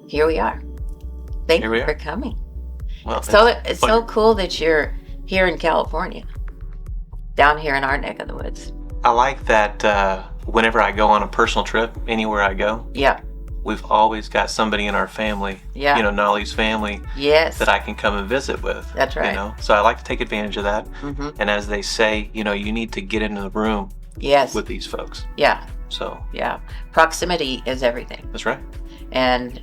here we are. Thank Here you we for are. coming. Well, So it's it's so pleasure. cool that you're here in California, down here in our neck of the woods. I like that whenever I go on a personal trip, anywhere I go, Yeah, we've always got somebody in our family, yeah, Nolly's family, that yes, I can come and visit with, that's right. So I like to take advantage of that. Mm-hmm. And as they say, you need to get into the room Yes, with these folks. yeah, So yeah. Proximity is everything, that's right. and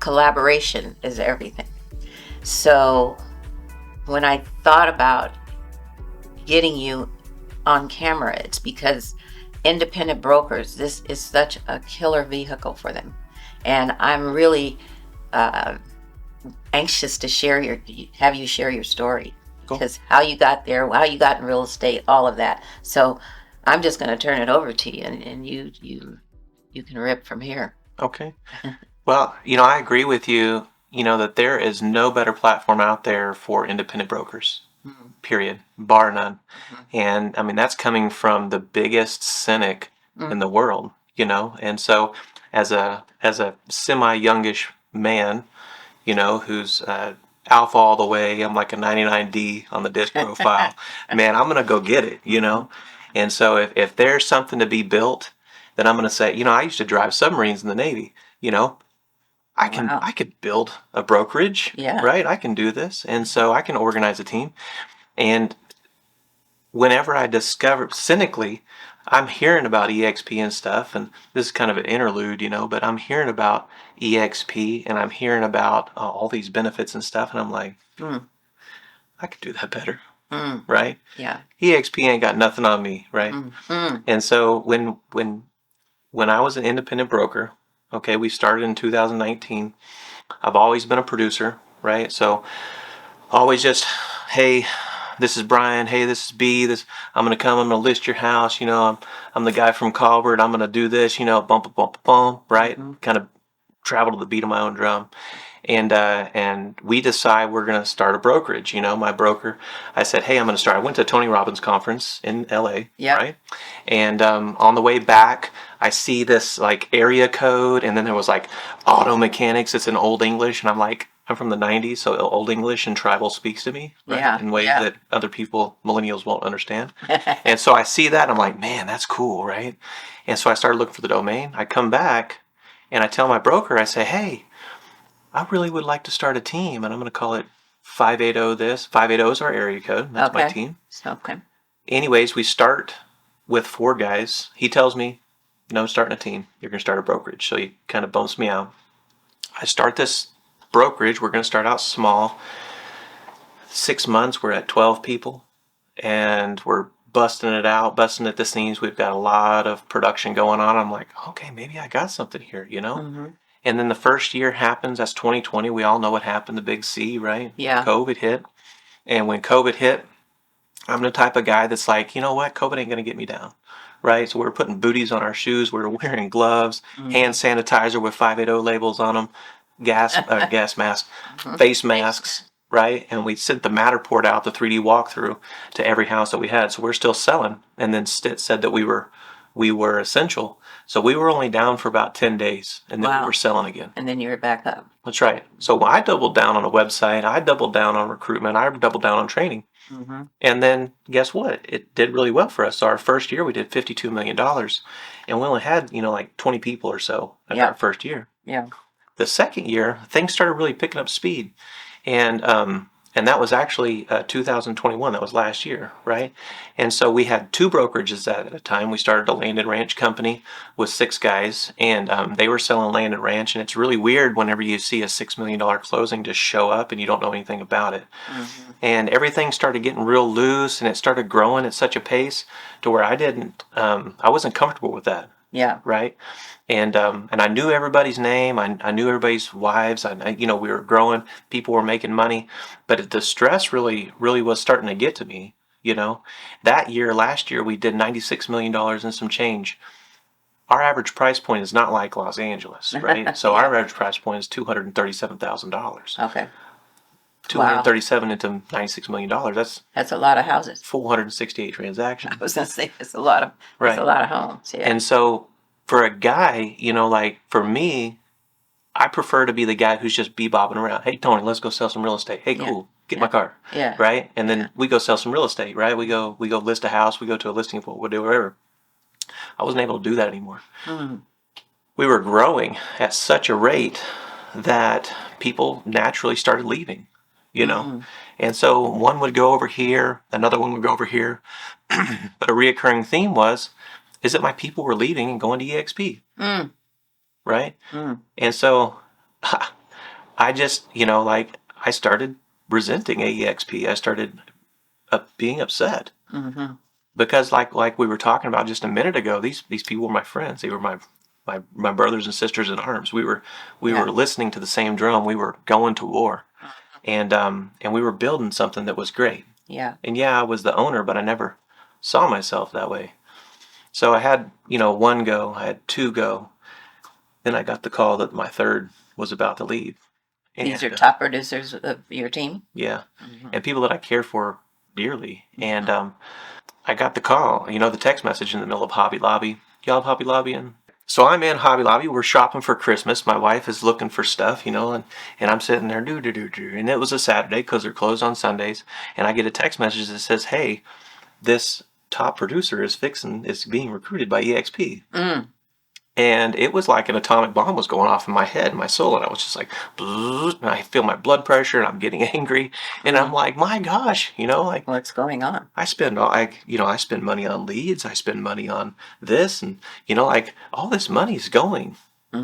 collaboration is everything. So when I thought about getting you on camera, it's because independent brokers, this is such a killer vehicle for them. And I'm really uh, anxious to have you share your story, Cool. because how you got there, how you got in real estate, all of that. So I'm just going to turn it over to you, and you can rip from here. Okay. Well, I agree with you, that there is no better platform out there for independent brokers, Mm-hmm. period, bar none. And I mean, that's coming from the biggest cynic in the world, And so as a semi-youngish man, who's alpha all the way, I'm like a 99D on the disc profile. Man, I'm going to go get it. And so if there's something to be built, then I'm going to say, I used to drive submarines in the Navy, you know, Wow. I could build a brokerage, Yeah. right? I can do this. And so I can organize a team. And whenever I discover cynically, I'm hearing about EXP and stuff, and this is kind of an interlude, but I'm hearing about EXP and I'm hearing about all these benefits and stuff, and I'm like, Mm. I could do that better, Mm. right? Yeah. EXP ain't got nothing on me, right? Mm. Mm. And so when I was an independent broker, okay, we started in 2019. I've always been a producer, right? So always just, hey, this is Brian. Hey, this is B. I'm gonna come. I'm gonna list your house. I'm the guy from Colbert. I'm gonna do this. Bump, bump, bump. Right? Mm-hmm. Kind of travel to the beat of my own drum. And we decide we're gonna start a brokerage. My broker. I said, hey, I'm gonna start. I went to Tony Robbins conference in L.A. Yeah. Right? And on the way back, I see this like area code, and then there was like auto mechanics. It's in Old English, and I'm from the 90s, so Old English and tribal speaks to me, right? Yeah. In ways Yeah. that other people, millennials, won't understand. And so I see that, and I'm like, man, that's cool, right? And so I started looking for the domain. I come back, and I tell my broker, I say, hey, I really would like to start a team, and I'm going to call it 580 this. 580 is our area code. That's my Okay. team. Okay. Anyways, we start with 4 guys. He tells me, no, starting a team. You're going to start a brokerage. So he kind of bumps me out. I start this brokerage. We're going to start out small. 6 months, we're at 12 people, and we're busting it out, busting at the seams. We've got a lot of production going on. I'm like, okay, maybe I got something here. Mm-hmm. And then the first year happens. That's 2020. We all know what happened. The big C, right? Yeah. COVID hit. And when COVID hit, I'm the type of guy that's like, you know what? COVID ain't going to get me down. Right? So we're putting booties on our shoes. We're wearing gloves, hand sanitizer with 580 labels on them, gas mask, face masks, right? And we sent the Matterport out, the 3D walkthrough, to every house that we had. So we're still selling. And then Stitt said that we were essential. So we were only down for about 10 days, and then we were selling again. And then you're back up. That's right. So I doubled down on a website. I doubled down on recruitment. I doubled down on training. Mm-hmm. And then guess what? It did really well for us. So our first year we did $52 million, and we only had, like 20 people or so in our first year. Yeah. The second year, things started really picking up speed. And that was actually 2021. That was last year, right? And so we had 2 brokerages at a time. We started a land and ranch company with 6 guys, and they were selling land and ranch. And it's really weird whenever you see a $6 million closing just show up and you don't know anything about it. Mm-hmm. And everything started getting real loose, and it started growing at such a pace to where I wasn't comfortable with that. Yeah. Right. And I knew everybody's name. I knew everybody's wives. We were growing. People were making money, but the stress really was starting to get to me. Last year, we did $96 million and some change. Our average price point is not like Los Angeles, right? So our average price point is $237,000. Okay. 237 into $96 million. That's a lot of houses. 468 transactions. I was gonna say it's a lot of homes. Yeah. And so for a guy, like for me, I prefer to be the guy who's just bebopping around. Hey, Tony, let's go sell some real estate. Hey, cool. Get my car. Yeah. Right. And then we go sell some real estate. Right. We go list a house. We go to a listing. We'll do whatever. I wasn't able to do that anymore. Mm. We were growing at such a rate that people naturally started leaving, you know. And so one would go over here, another one would go over here. But a reoccurring theme is that my people were leaving and going to EXP. Right? And so I just, like I started resenting EXP. I started being upset. Because like we were talking about just a minute ago, these people were my friends. They were my brothers and sisters in arms. We were listening to the same drum. We were going to war. And we were building something that was great. Yeah. And yeah, I was the owner, but I never saw myself that way. So I had, one go, I had two go. Then I got the call that my third was about to leave. And, these are top producers of your team? Yeah. And people that I care for dearly. And I got the call, the text message in the middle of Hobby Lobby. Y'all have Hobby Lobby? And so I'm in Hobby Lobby. We're shopping for Christmas. My wife is looking for stuff, and I'm sitting there, and it was a Saturday because they're closed on Sundays. And I get a text message that says, hey, this top producer is being recruited by EXP. And it was like an atomic bomb was going off in my head, my soul, and I was just like, and I feel my blood pressure, and I'm getting angry, and I'm like, my gosh, like what's going on? I spend money on leads, I spend money on this, and like all this money is going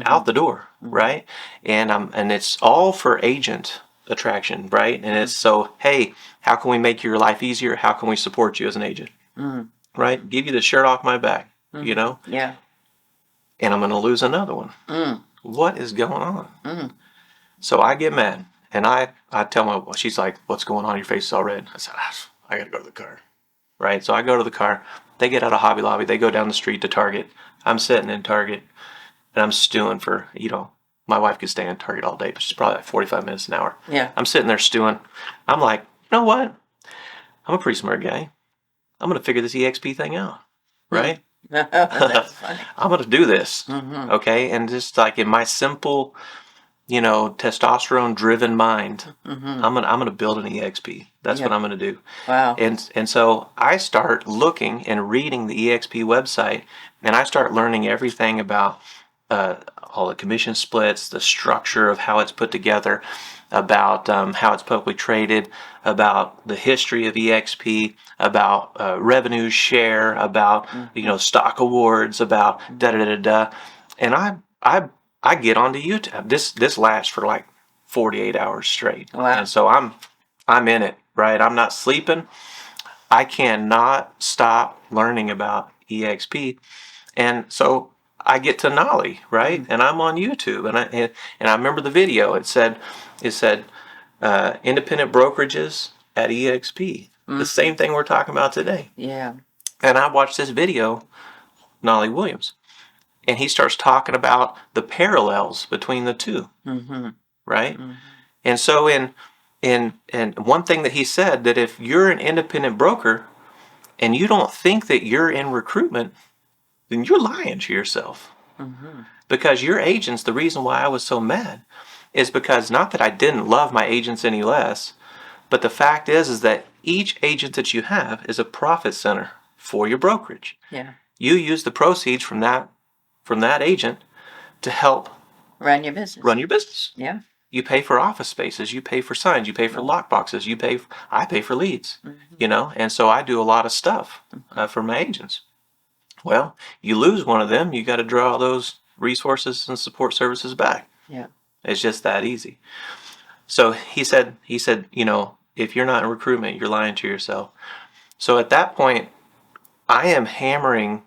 out the door, right? And it's all for agent attraction, right? And it's so, hey, how can we make your life easier? How can we support you as an agent, right? Give you the shirt off my back, Yeah. And I'm going to lose another one. What is going on? So I get mad, and I tell my wife, she's like, what's going on? Your face is all red. I said, I got to go to the car. Right? So I go to the car. They get out of Hobby Lobby. They go down the street to Target. I'm sitting in Target, and I'm stewing for, my wife could stay in Target all day, but she's probably like 45 minutes an hour. Yeah. I'm sitting there stewing. I'm like, you know what? I'm a pretty smart guy. I'm going to figure this EXP thing out. Right? That's funny. I'm going to do this. Okay? And just like in my simple, testosterone driven mind, I'm going to build an EXP. That's what I'm going to do. Wow. And so I start looking and reading the EXP website, and I start learning everything about all the commission splits, the structure of how it's put together, about how it's publicly traded, about the history of EXP, about revenue share, about stock awards, about da. And I get onto YouTube. This lasts for like 48 hours straight. Wow. And so I'm in it, right? I'm not sleeping. I cannot stop learning about EXP. And so I get to Nolly, right? And I'm on YouTube, and I remember the video. It said independent brokerages at EXP. The same thing we're talking about today. Yeah. And I watched this video, Nolly Williams, and he starts talking about the parallels between the two, right? And so and one thing that he said, that if you're an independent broker and you don't think that you're in recruitment, then you're lying to yourself. Because your agents, the reason why I was so mad is because not that I didn't love my agents any less, but the fact is that each agent that you have is a profit center for your brokerage. Yeah. You use the proceeds from that agent to help run your business. Yeah. You pay for office spaces, you pay for signs, you pay for lock boxes, I pay for leads, and so I do a lot of stuff for my agents. Well, you lose one of them, you got to draw those resources and support services back. Yeah. It's just that easy. So he said, if you're not in recruitment, you're lying to yourself. So at that point, I am hammering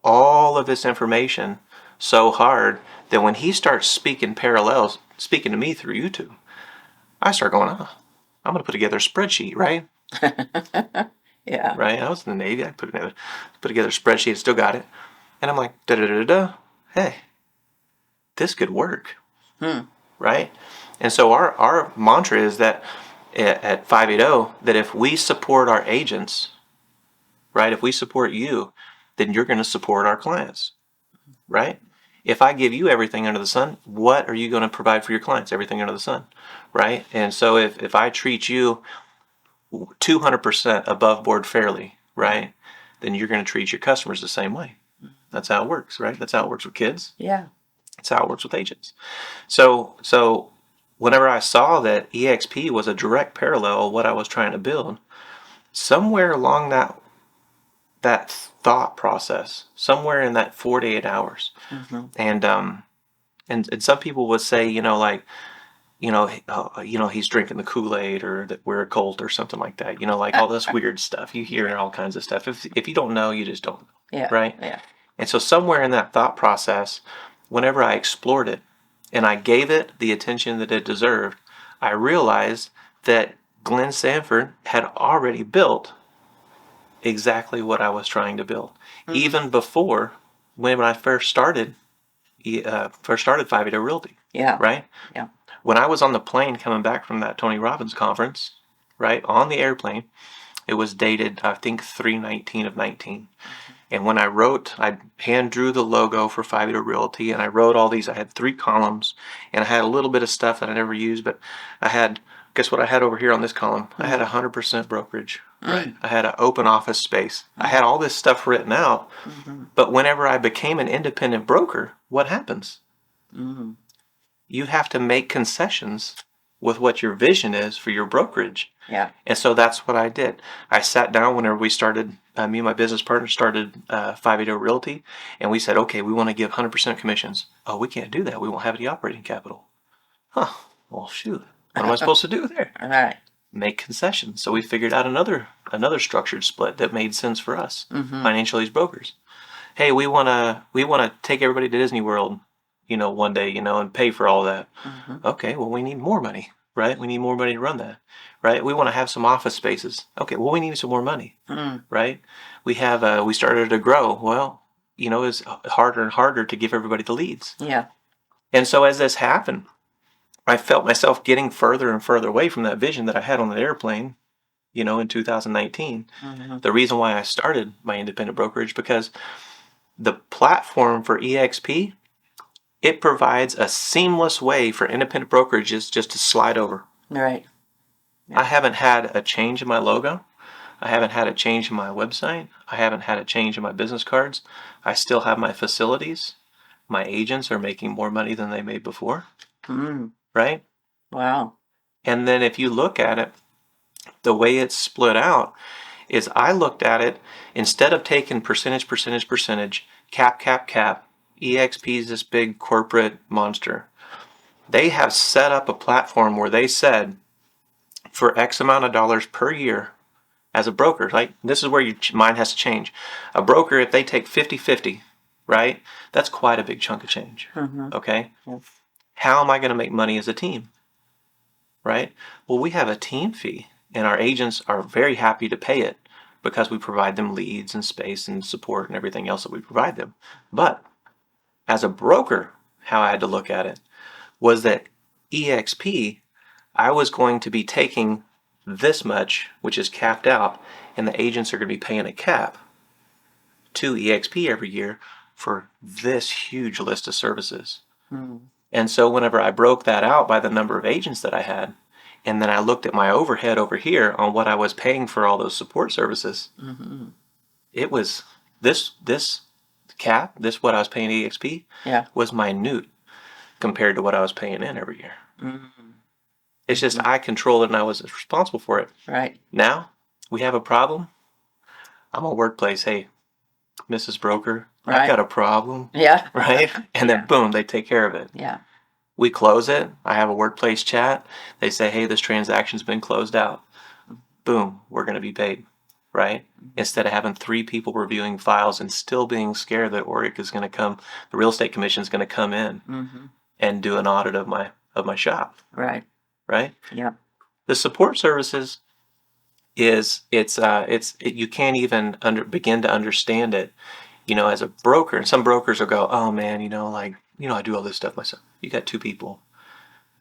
all of this information so hard that when he starts speaking to me through YouTube, I start going, I'm going to put together a spreadsheet, right? Yeah. Right? I was in the Navy. I put together a spreadsheet, still got it. And I'm like, hey, this could work. Right? And so our mantra is that at 580, that if we support our agents, right, if we support you, then you're going to support our clients. Right? If I give you everything under the sun, what are you going to provide for your clients? Everything under the sun, right? And so if I treat you 200% above board fairly, right, then you're going to treat your customers the same way. That's how it works, right? That's how it works with kids. Yeah. That's how it works with agents. So whenever I saw that EXP was a direct parallel of what I was trying to build, somewhere along that thought process, somewhere in that 4 to 8 hours, and some people would say, he's drinking the Kool-Aid, or that we're a cult or something like that. Like all this weird stuff. You hear all kinds of stuff. If you don't know, you just don't know. Yeah. Right? Yeah. And so somewhere in that thought process, whenever I explored it and I gave it the attention that it deserved, I realized that Glenn Sanford had already built exactly what I was trying to build. Even before, when I first started 580 Realty. Yeah. Right? Yeah. When I was on the plane coming back from that Tony Robbins conference, right, on the airplane, it was dated, I think, 3/19 of 19. And when I hand drew the logo for 580 Realty, and I wrote all these. I had 3 columns, and I had a little bit of stuff that I never used, but guess what I had over here on this column? I had 100% brokerage, right? I had an open office space. I had all this stuff written out, but whenever I became an independent broker, what happens? You have to make concessions with what your vision is for your brokerage. Yeah. And so that's what I did. I sat down whenever we started, me and my business partner started 580 Realty, and we said, okay, we want to give 100% commissions. Oh, we can't do that. We won't have any operating capital. Huh. Well, shoot. What am I supposed to do there? All right. Make concessions. So we figured out another structured split that made sense for us, financially as brokers. Hey, we wanna take everybody to Disney World, one day, and pay for all that. Okay, well, we need more money, right? We need more money to run that, right? We want to have some office spaces. Okay, well, we need some more money, right? We started to grow. Well, it's harder and harder to give everybody the leads. Yeah. And so as this happened, I felt myself getting further and further away from that vision that I had on the airplane, in 2019. The reason why I started my independent brokerage, because the platform for EXP, it provides a seamless way for independent brokerages just to slide over. Right. Yeah. I haven't had a change in my logo. I haven't had a change in my website. I haven't had a change in my business cards. I still have my facilities. My agents are making more money than they made before. Right? Wow. And then if you look at it, the way it's split out is I looked at it, instead of taking percentage, cap, EXP is this big corporate monster. They have set up a platform where they said, for X amount of dollars per year as a broker, like this is where your mind has to change. A broker, if they take 50-50, right, that's quite a big chunk of change. Okay? Yes. How am I going to make money as a team? Right? Well, we have a team fee, and our agents are very happy to pay it because we provide them leads and space and support and everything else that we provide them. But as a broker, how I had to look at it was that EXP, I was going to be taking this much, which is capped out, and the agents are going to be paying a cap to EXP every year for this huge list of services. And so whenever I broke that out by the number of agents that I had, and then I looked at my overhead over here on what I was paying for all those support services, it was this cap, what I was paying EXP, was minute compared to what I was paying in every year. It's just I controlled it and I was responsible for it. Right. Now we have a problem. I'm a workplace. Hey, Mrs. Broker, right. I've got a problem. Yeah. Right? And then boom, they take care of it. Yeah. We close it. I have a workplace chat. They say, hey, this transaction's been closed out. Boom, we're going to be paid. Right? Instead of having 3 people reviewing files and still being scared that ORIC is going to come, the real estate commission is going to come in and do an audit of my shop. Right. Right? Yeah. The support services you can't even begin to understand it, as a broker. And some brokers will go, oh man, I do all this stuff myself. You got 2 people.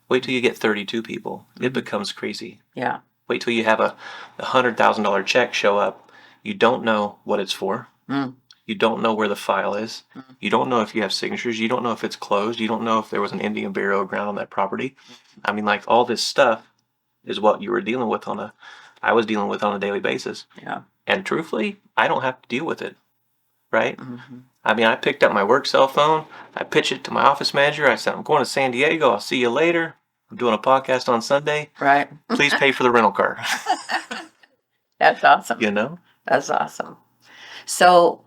Wait till you get 32 people. It becomes crazy. Yeah. Wait till you have a $100,000 check show up. You don't know what it's for. You don't know where the file is. You don't know if you have signatures. You don't know if it's closed. You don't know if there was an Indian burial ground on that property. I mean, like, all this stuff is what you were dealing with I was dealing with on a daily basis. Yeah. And truthfully, I don't have to deal with it, right? I mean, I picked up my work cell phone. I pitched it to my office manager. I said, I'm going to San Diego. I'll see you later. I'm doing a podcast on Sunday. Right. Please pay for the rental car. That's awesome. You know? That's awesome. So,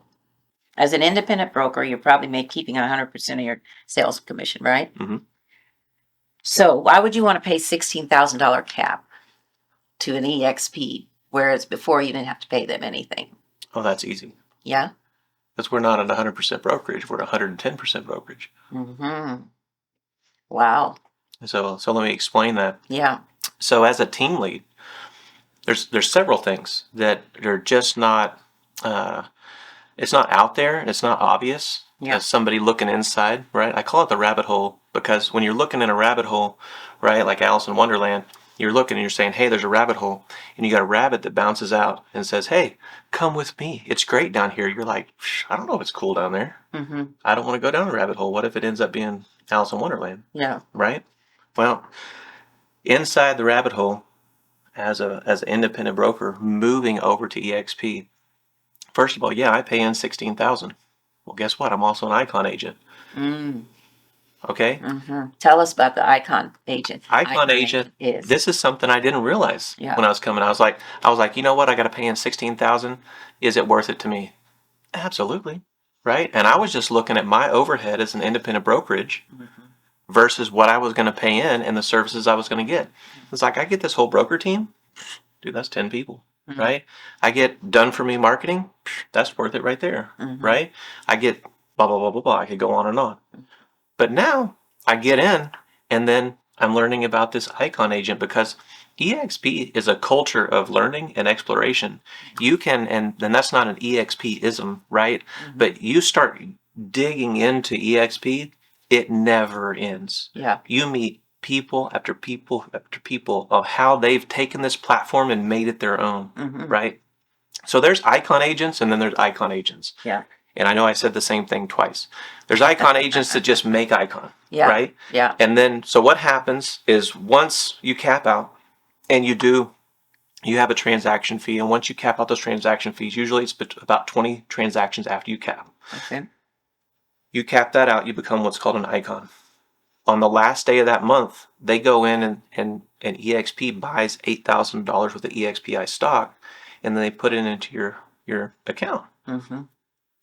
as an independent broker, you're probably keeping 100% of your sales commission, right? Mhm. So, why would you want to pay $16,000 cap to an EXP, whereas before you didn't have to pay them anything? Oh, that's easy. Yeah. Because we're not at 100% brokerage. We're at 110% brokerage. Wow. So let me explain that. Yeah. So as a team lead, there's several things that are just not, it's not out there and it's not obvious as somebody looking inside, right? I call it the rabbit hole because when you're looking in a rabbit hole, right, like Alice in Wonderland, you're looking and you're saying, hey, there's a rabbit hole, and you got a rabbit that bounces out and says, hey, come with me. It's great down here. You're like, I don't know if it's cool down there. I don't want to go down a rabbit hole. What if it ends up being Alice in Wonderland? Yeah. Right? Well, inside the rabbit hole, as an independent broker moving over to EXP, first of all, yeah, I pay in $16,000. Well, guess what? I'm also an Icon agent. Okay? Tell us about the Icon agent. Icon agent is. This is something I didn't realize when I was coming. I was like, you know what? I got to pay in $16,000. Is it worth it to me? Absolutely, right? And I was just looking at my overhead as an independent brokerage versus what I was going to pay in and the services I was going to get. It's like, I get this whole broker team. Dude, that's 10 people, right? I get done for me marketing. That's worth it right there, right? I get blah, blah, blah, blah, blah. I could go on and on. But now I get in and then I'm learning about this Icon agent because EXP is a culture of learning and exploration. You can, and that's not an EXP-ism, right? But you start digging into EXP, it never ends. Yeah. You meet people after people after people of how they've taken this platform and made it their own, right? So there's Icon agents and then there's Icon agents. Yeah. And I know I said the same thing twice. There's Icon agents that just make Icon, right? Yeah. And then, so what happens is once you cap out and you have a transaction fee. And once you cap out those transaction fees, usually it's about 20 transactions after you cap. Okay. You cap that out, you become what's called an Icon. On the last day of that month, they go in and EXP buys $8,000 worth of EXPI stock, and then they put it into your account.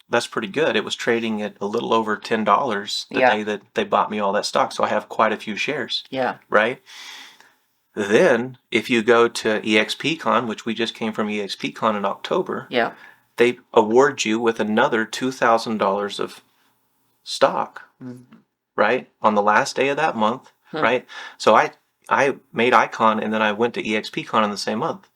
That's pretty good. It was trading at a little over $10 the day that they bought me all that stock, so I have quite a few shares. Yeah. Right? Then, if you go to EXPCon, which we just came from EXPCon in October, they award you with another $2,000 of stock, right? On the last day of that month, right? So I made Icon and then I went to EXPCon in the same month.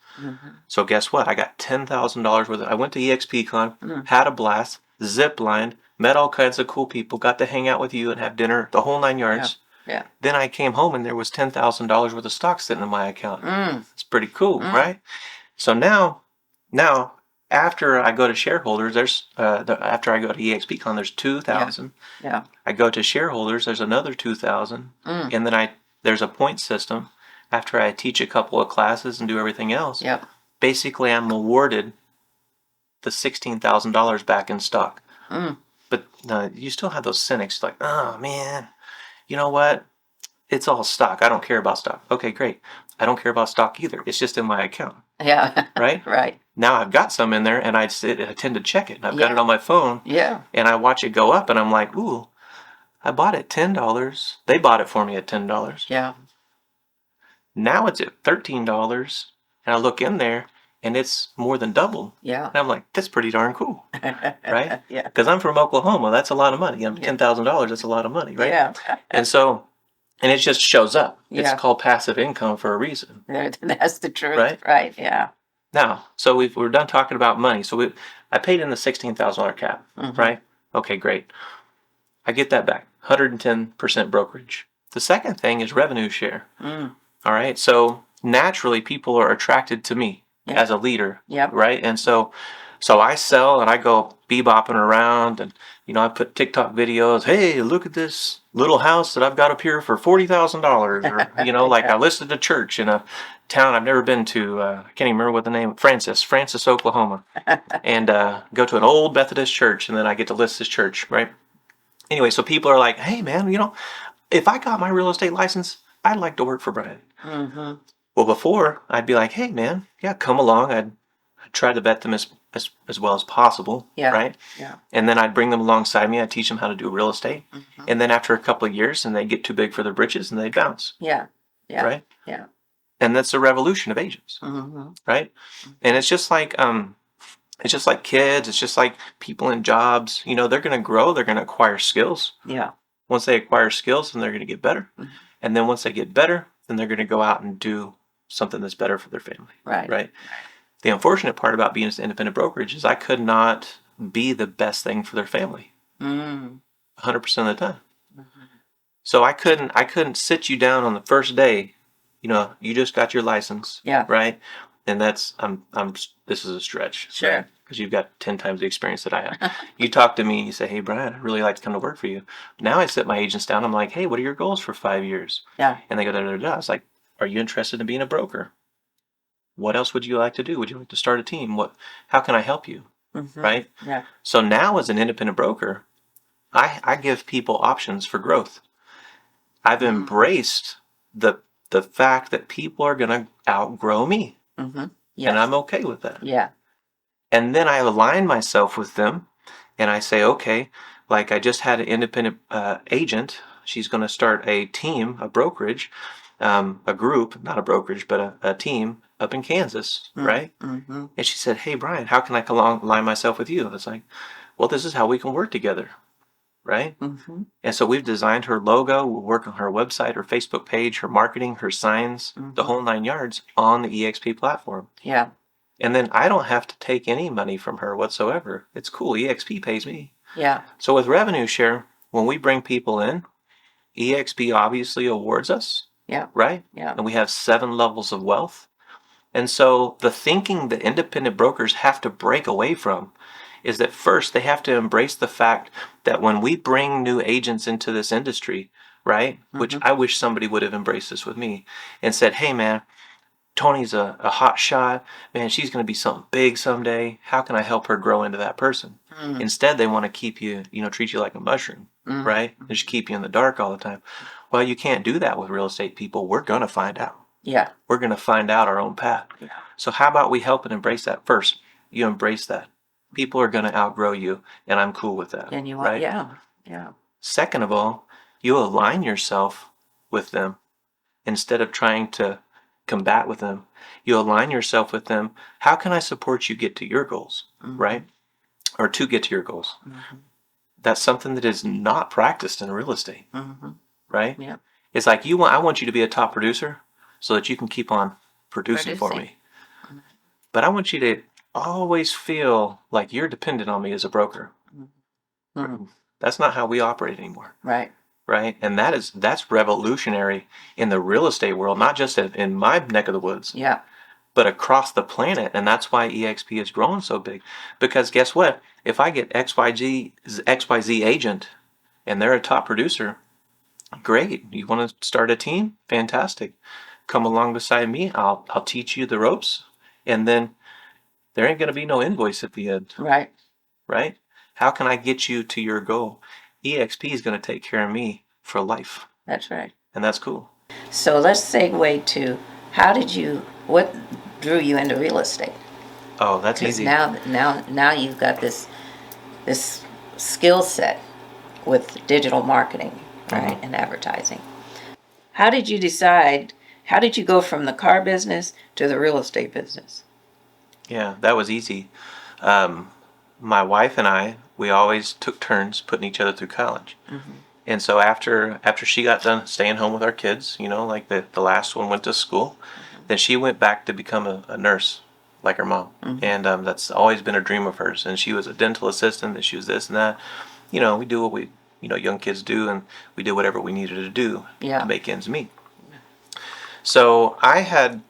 So guess what? I got $10,000 worth of, I went to EXPCon, had a blast, zip lined, met all kinds of cool people, got to hang out with you and have dinner, the whole 9 yards. Yeah. Then I came home and there was $10,000 worth of stock sitting in my account. It's pretty cool, right? So now after I go to shareholders, there's after I go to EXPCon, there's 2,000. Yeah. I go to shareholders, there's another 2,000, and then there's a point system. After I teach a couple of classes and do everything else, basically I'm awarded the $16,000 back in stock. But you still have those cynics like, oh man, you know what? It's all stock. I don't care about stock. Okay, great. I don't care about stock either. It's just in my account. Yeah. Right? Right. Now I've got some in there and I tend to check it. And I've got it on my phone. Yeah. And I watch it go up and I'm like, ooh, I bought it $10. They bought it for me at $10. Yeah. Now it's at $13, and I look in there, and it's more than double. Yeah. And I'm like, that's pretty darn cool, right? Yeah. Because I'm from Oklahoma. That's a lot of money. $10,000, that's a lot of money, right? Yeah. And so, and it just shows up. Yeah. It's called passive income for a reason. That's the truth, right? Yeah. Now, so we're done talking about money. So I paid in the $16,000 cap, right? Okay, great. I get that back, 110% brokerage. The second thing is revenue share. All right. So naturally, people are attracted to me as a leader. Yep. Right. And so So I sell and I go bebopping around and, I put TikTok videos. Hey, look at this little house that I've got up here for $40,000. Or, like Yeah. I listed a church in a town I've never been to. I can't even remember what the name, Francis, Oklahoma. And go to an old Methodist church and then I get to list this church, right? Anyway, so people are like, hey, man, if I got my real estate license, I'd like to work for Brian. Mm-hmm. Well, before I'd be like, hey, man, yeah, come along. I'd try to vet them as well as possible, Yeah. right? Yeah. And then I'd bring them alongside me. I'd teach them how to do real estate. Mm-hmm. And then after a couple of years, and they'd get too big for their britches, and they'd bounce, Yeah. Yeah. right? Yeah. And that's the revolution of agents, Mm-hmm. right? And it's just like kids. It's just like people in jobs. They're going to grow. They're going to acquire skills. Yeah. Once they acquire skills, then they're going to get better. Mm-hmm. And then once they get better, then they're going to go out and do something that's better for their family. Right. The unfortunate part about being an independent brokerage is I could not be the best thing for their family Mm. 100% of the time. Mm-hmm. So I couldn't sit you down on the first day. You just got your license, Yeah. right? And this is a stretch. Sure. Right? Because you've got 10 times the experience that I have. You talk to me and you say, hey, Brian, I'd really like to come to work for you. Now I sit my agents down. I'm like, hey, what are your goals for 5 years? Yeah. And they go, da, da, da. I was like, are you interested in being a broker? What else would you like to do? Would you like to start a team? How can I help you? Mm-hmm. Right? Yeah. So now as an independent broker, I give people options for growth. I've embraced the fact that people are going to outgrow me. Mm-hmm. Yes. And I'm okay with that. Yeah. And then I align myself with them and I say, okay, like I just had an independent agent. She's going to start a team, a brokerage, a group, not a brokerage, but a team up in Kansas, right? Mm-hmm. And she said, hey, Brian, how can I align myself with you? It's like, well, this is how we can work together, right? Mm-hmm. And so we've designed her logo. We'll work on her website, her Facebook page, her marketing, her signs, the whole 9 yards on the EXP platform. Yeah. And then I don't have to take any money from her whatsoever. It's cool. EXP pays me. Yeah. So with revenue share, when we bring people in, EXP obviously awards us. Yeah. Right? Yeah. And we have 7 levels of wealth. And so the thinking that independent brokers have to break away from is that first they have to embrace the fact that when we bring new agents into this industry, right? Mm-hmm. Which I wish somebody would have embraced this with me and said, hey man, Toni's a hot shot. Man, she's going to be something big someday. How can I help her grow into that person? Mm. Instead, they want to keep you, treat you like a mushroom, right? And just keep you in the dark all the time. Well, you can't do that with real estate people. We're going to find out. Yeah. We're going to find out our own path. Yeah. So how about we help and embrace that first? You embrace that. People are going to outgrow you, and I'm cool with that. And you want, right? Yeah. Yeah. Second of all, you align yourself with them instead of trying to combat with them. You align yourself with them. How can I support you get to your goals, right? Or to get to your goals. That's something that is not practiced in real estate, right? Yeah. It's like I want you to be a top producer so that you can keep on producing for me. But I want you to always feel like you're dependent on me as a broker. That's not how we operate anymore. Right. Right? And that's revolutionary in the real estate world, not just in my neck of the woods. Yeah. But across the planet. And that's why EXP is growing so big. Because guess what? If I get XYZ agent and they're a top producer, great. You want to start a team? Fantastic. Come along beside me. I'll teach you the ropes. And then there ain't going to be no invoice at the end. Right. Right? How can I get you to your goal? EXP is going to take care of me for life. That's right. And that's cool. So let's segue to what drew you into real estate? Oh, that's easy. Now you've got this skill set with digital marketing, right, and advertising. How did you go from the car business to the real estate business? Yeah, that was easy. My wife and I, we always took turns putting each other through college. And so after she got done staying home with our kids, like the last one went to school, then she went back to become a nurse like her mom. And that's always been a dream of hers. And she was a dental assistant, and she was this and that. We do what we, young kids do, and we did whatever we needed to do to make ends meet. So I've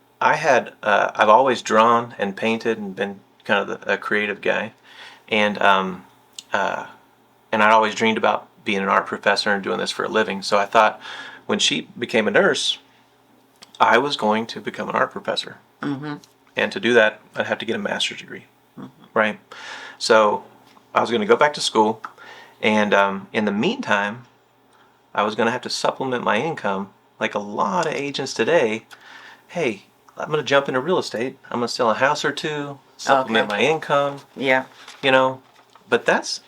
always drawn and painted and been kind of a creative guy, and and I'd always dreamed about being an art professor and doing this for a living. So I thought, when she became a nurse, I was going to become an art professor, and to do that, I'd have to get a master's degree, right? So I was going to go back to school, and in the meantime, I was going to have to supplement my income, like a lot of agents today. Hey, I'm going to jump into real estate. I'm going to sell a house or two, supplement my income. Yeah. You know, but that's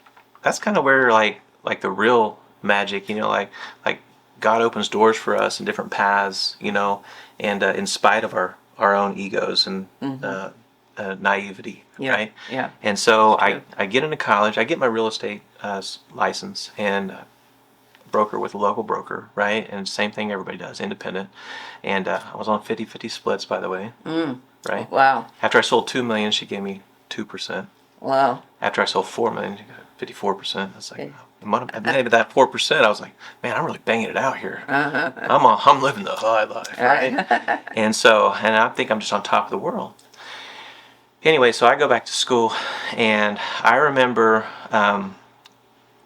kind of where like the real magic, like God opens doors for us in different paths, and in spite of our own egos and naivety, right? Yeah. And so I get into college, I get my real estate license, and broker with a local broker, right? And same thing everybody does, independent. And I was on 50-50 splits, by the way, right? Wow. After I sold $2 million, she gave me 2%. Wow. After I sold $4 million, she got 54%. That's like, maybe that 4%, I was like, man, I'm really banging it out here. I'm living the high life, right? And I think I'm just on top of the world. Anyway, so I go back to school, and I remember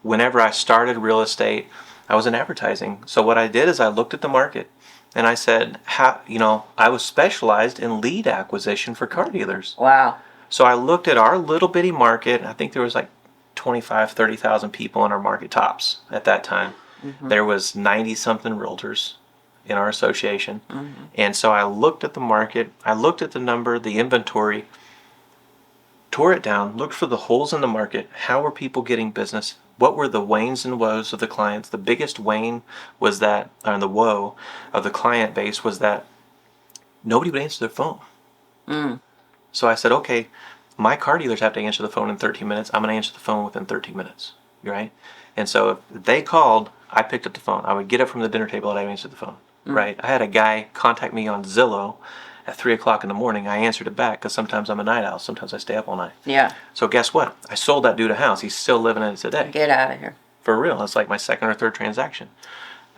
whenever I started real estate, I was in advertising. So what I did is I looked at the market, and I said, I was specialized in lead acquisition for car dealers. Wow. So I looked at our little bitty market. I think there was like 25, 30,000 people in our market tops at that time. There was 90-something realtors in our association. And so I looked at the market. I looked at the number, the inventory, tore it down, looked for the holes in the market. How were people getting business? What were the wanes and woes of the clients? The biggest wane was that, or the woe of the client base was that nobody would answer their phone. So I said, okay, my car dealers have to answer the phone in 13 minutes. I'm going to answer the phone within 13 minutes, right? And so if they called, I picked up the phone. I would get up from the dinner table and I answered the phone, right? I had a guy contact me on Zillow at 3 o'clock in the morning. I answered it back because sometimes I'm a night owl. Sometimes I stay up all night. Yeah. So guess what? I sold that dude a house. He's still living in it today. Get out of here. For real. It's like my second or third transaction.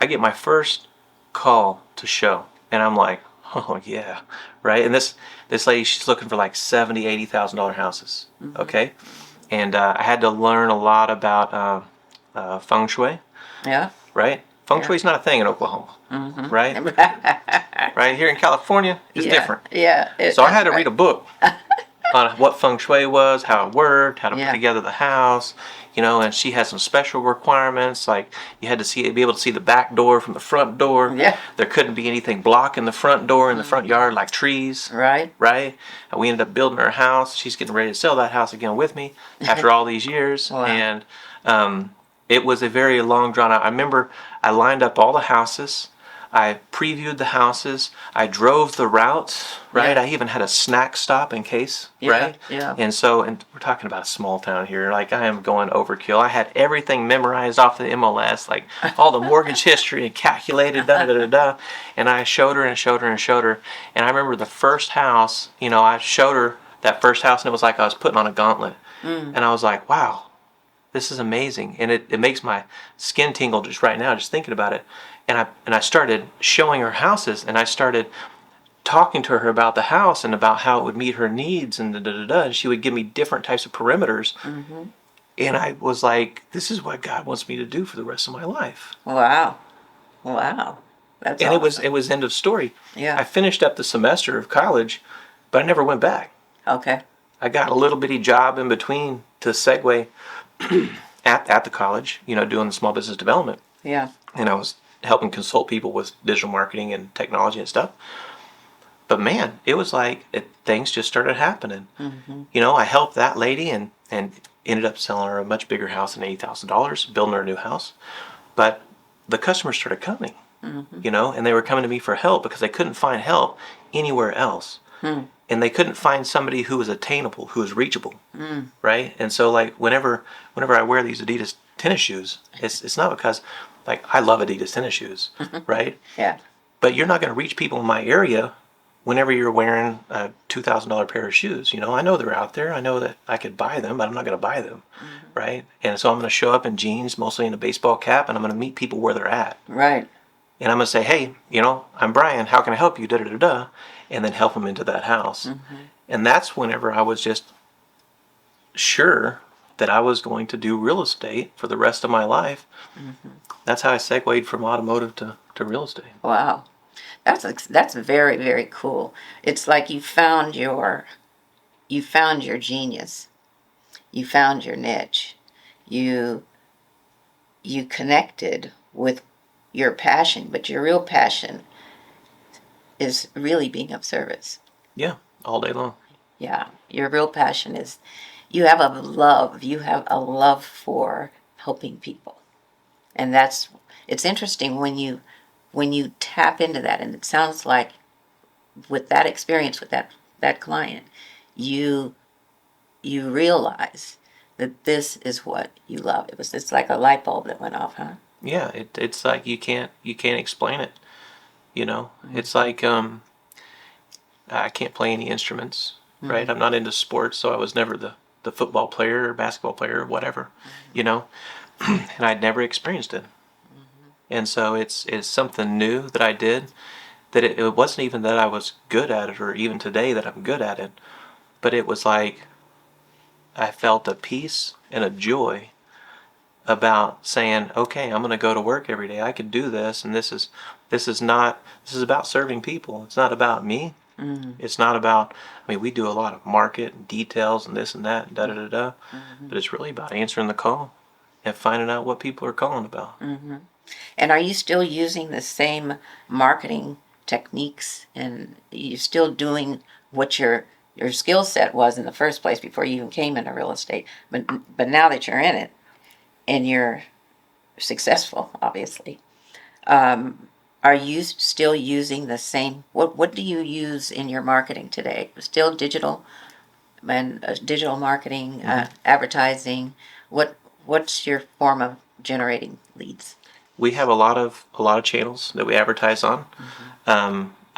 I get my first call to show, and I'm like, oh yeah, right? And this lady, she's looking for like $70,000, $80,000 houses, okay? And I had to learn a lot about feng shui. Yeah. Right? Feng shui is not a thing in Oklahoma, right? Right here in California, it's different. Yeah. So I had to read a book on what feng shui was, how it worked, how to put together the house, and she had some special requirements, like you had to be able to see the back door from the front door. Yeah. There couldn't be anything blocking the front door in the front yard, like trees. Right. Right? And we ended up building her house. She's getting ready to sell that house again with me after all these years. Wow. And it was a very long drawn out. I remember I lined up all the houses. I previewed the houses. I drove the routes, right? Yeah. I even had a snack stop in case, right? Yeah. And we're talking about a small town here. Like, I am going overkill. I had everything memorized off the MLS, like all the mortgage history and calculated, da-da-da-da. And I showed her and showed her and showed her. And I remember the first house, I showed her that first house, and it was like I was putting on a gauntlet. And I was like, wow, this is amazing. And it makes my skin tingle just right now, just thinking about it. And I started showing her houses, and I started talking to her about the house and about how it would meet her needs, and da-da-da-da. And she would give me different types of perimeters. And I was like, this is what God wants me to do for the rest of my life. Wow. That's awesome. It was end of story. Yeah. I finished up the semester of college, but I never went back. Okay. I got a little bitty job in between to segue at the college, doing small business development. Yeah. And I was helping consult people with digital marketing and technology and stuff. But man, it was like things just started happening. I helped that lady and ended up selling her a much bigger house than $80,000, building her a new house. But the customers started coming, and they were coming to me for help because they couldn't find help anywhere else. And they couldn't find somebody who was attainable, who was reachable, right? And so, like, whenever I wear these Adidas tennis shoes, it's not because, like, I love Adidas tennis shoes, right? Yeah. But you're not going to reach people in my area whenever you're wearing a $2,000 pair of shoes. I know they're out there. I know that I could buy them, but I'm not going to buy them, right? And so I'm going to show up in jeans, mostly in a baseball cap, and I'm going to meet people where they're at. Right. And I'm going to say, hey, I'm Brian. How can I help you? Da-da-da-da. And then help them into that house. And that's whenever I was just sure that I was going to do real estate for the rest of my life. That's how I segued from automotive to real estate. Wow. That's very, very cool. It's like you found your genius. You found your niche. You you connected with your passion, but your real passion is really being of service. Yeah, all day long. Yeah, your real passion is you have a love for helping people. And it's interesting when you tap into that, and it sounds like with that experience with that client, you you realize that this is what you love. It's like a light bulb that went off, huh? Yeah, it's like you can't explain it. It's like I can't play any instruments, right? I'm not into sports, so I was never the football player or basketball player or whatever, you know, and I'd never experienced it. And so it's something new that I did that it wasn't even that I was good at it or even today that I'm good at it, but it was like I felt a peace and a joy about saying, okay, I'm going to go to work every day. I can do this, and this is about serving people. It's not about me. It's not about. I mean, we do a lot of market and details and this and that and da da da da, but it's really about answering the call and finding out what people are calling about. And are you still using the same marketing techniques, and you're still doing what your skill set was in the first place before you even came into real estate? But now that you're in it and you're successful, obviously, are you still using the same? What do you use in your marketing today? Still digital and digital marketing, advertising. What's your form of generating leads? We have a lot of channels that we advertise on.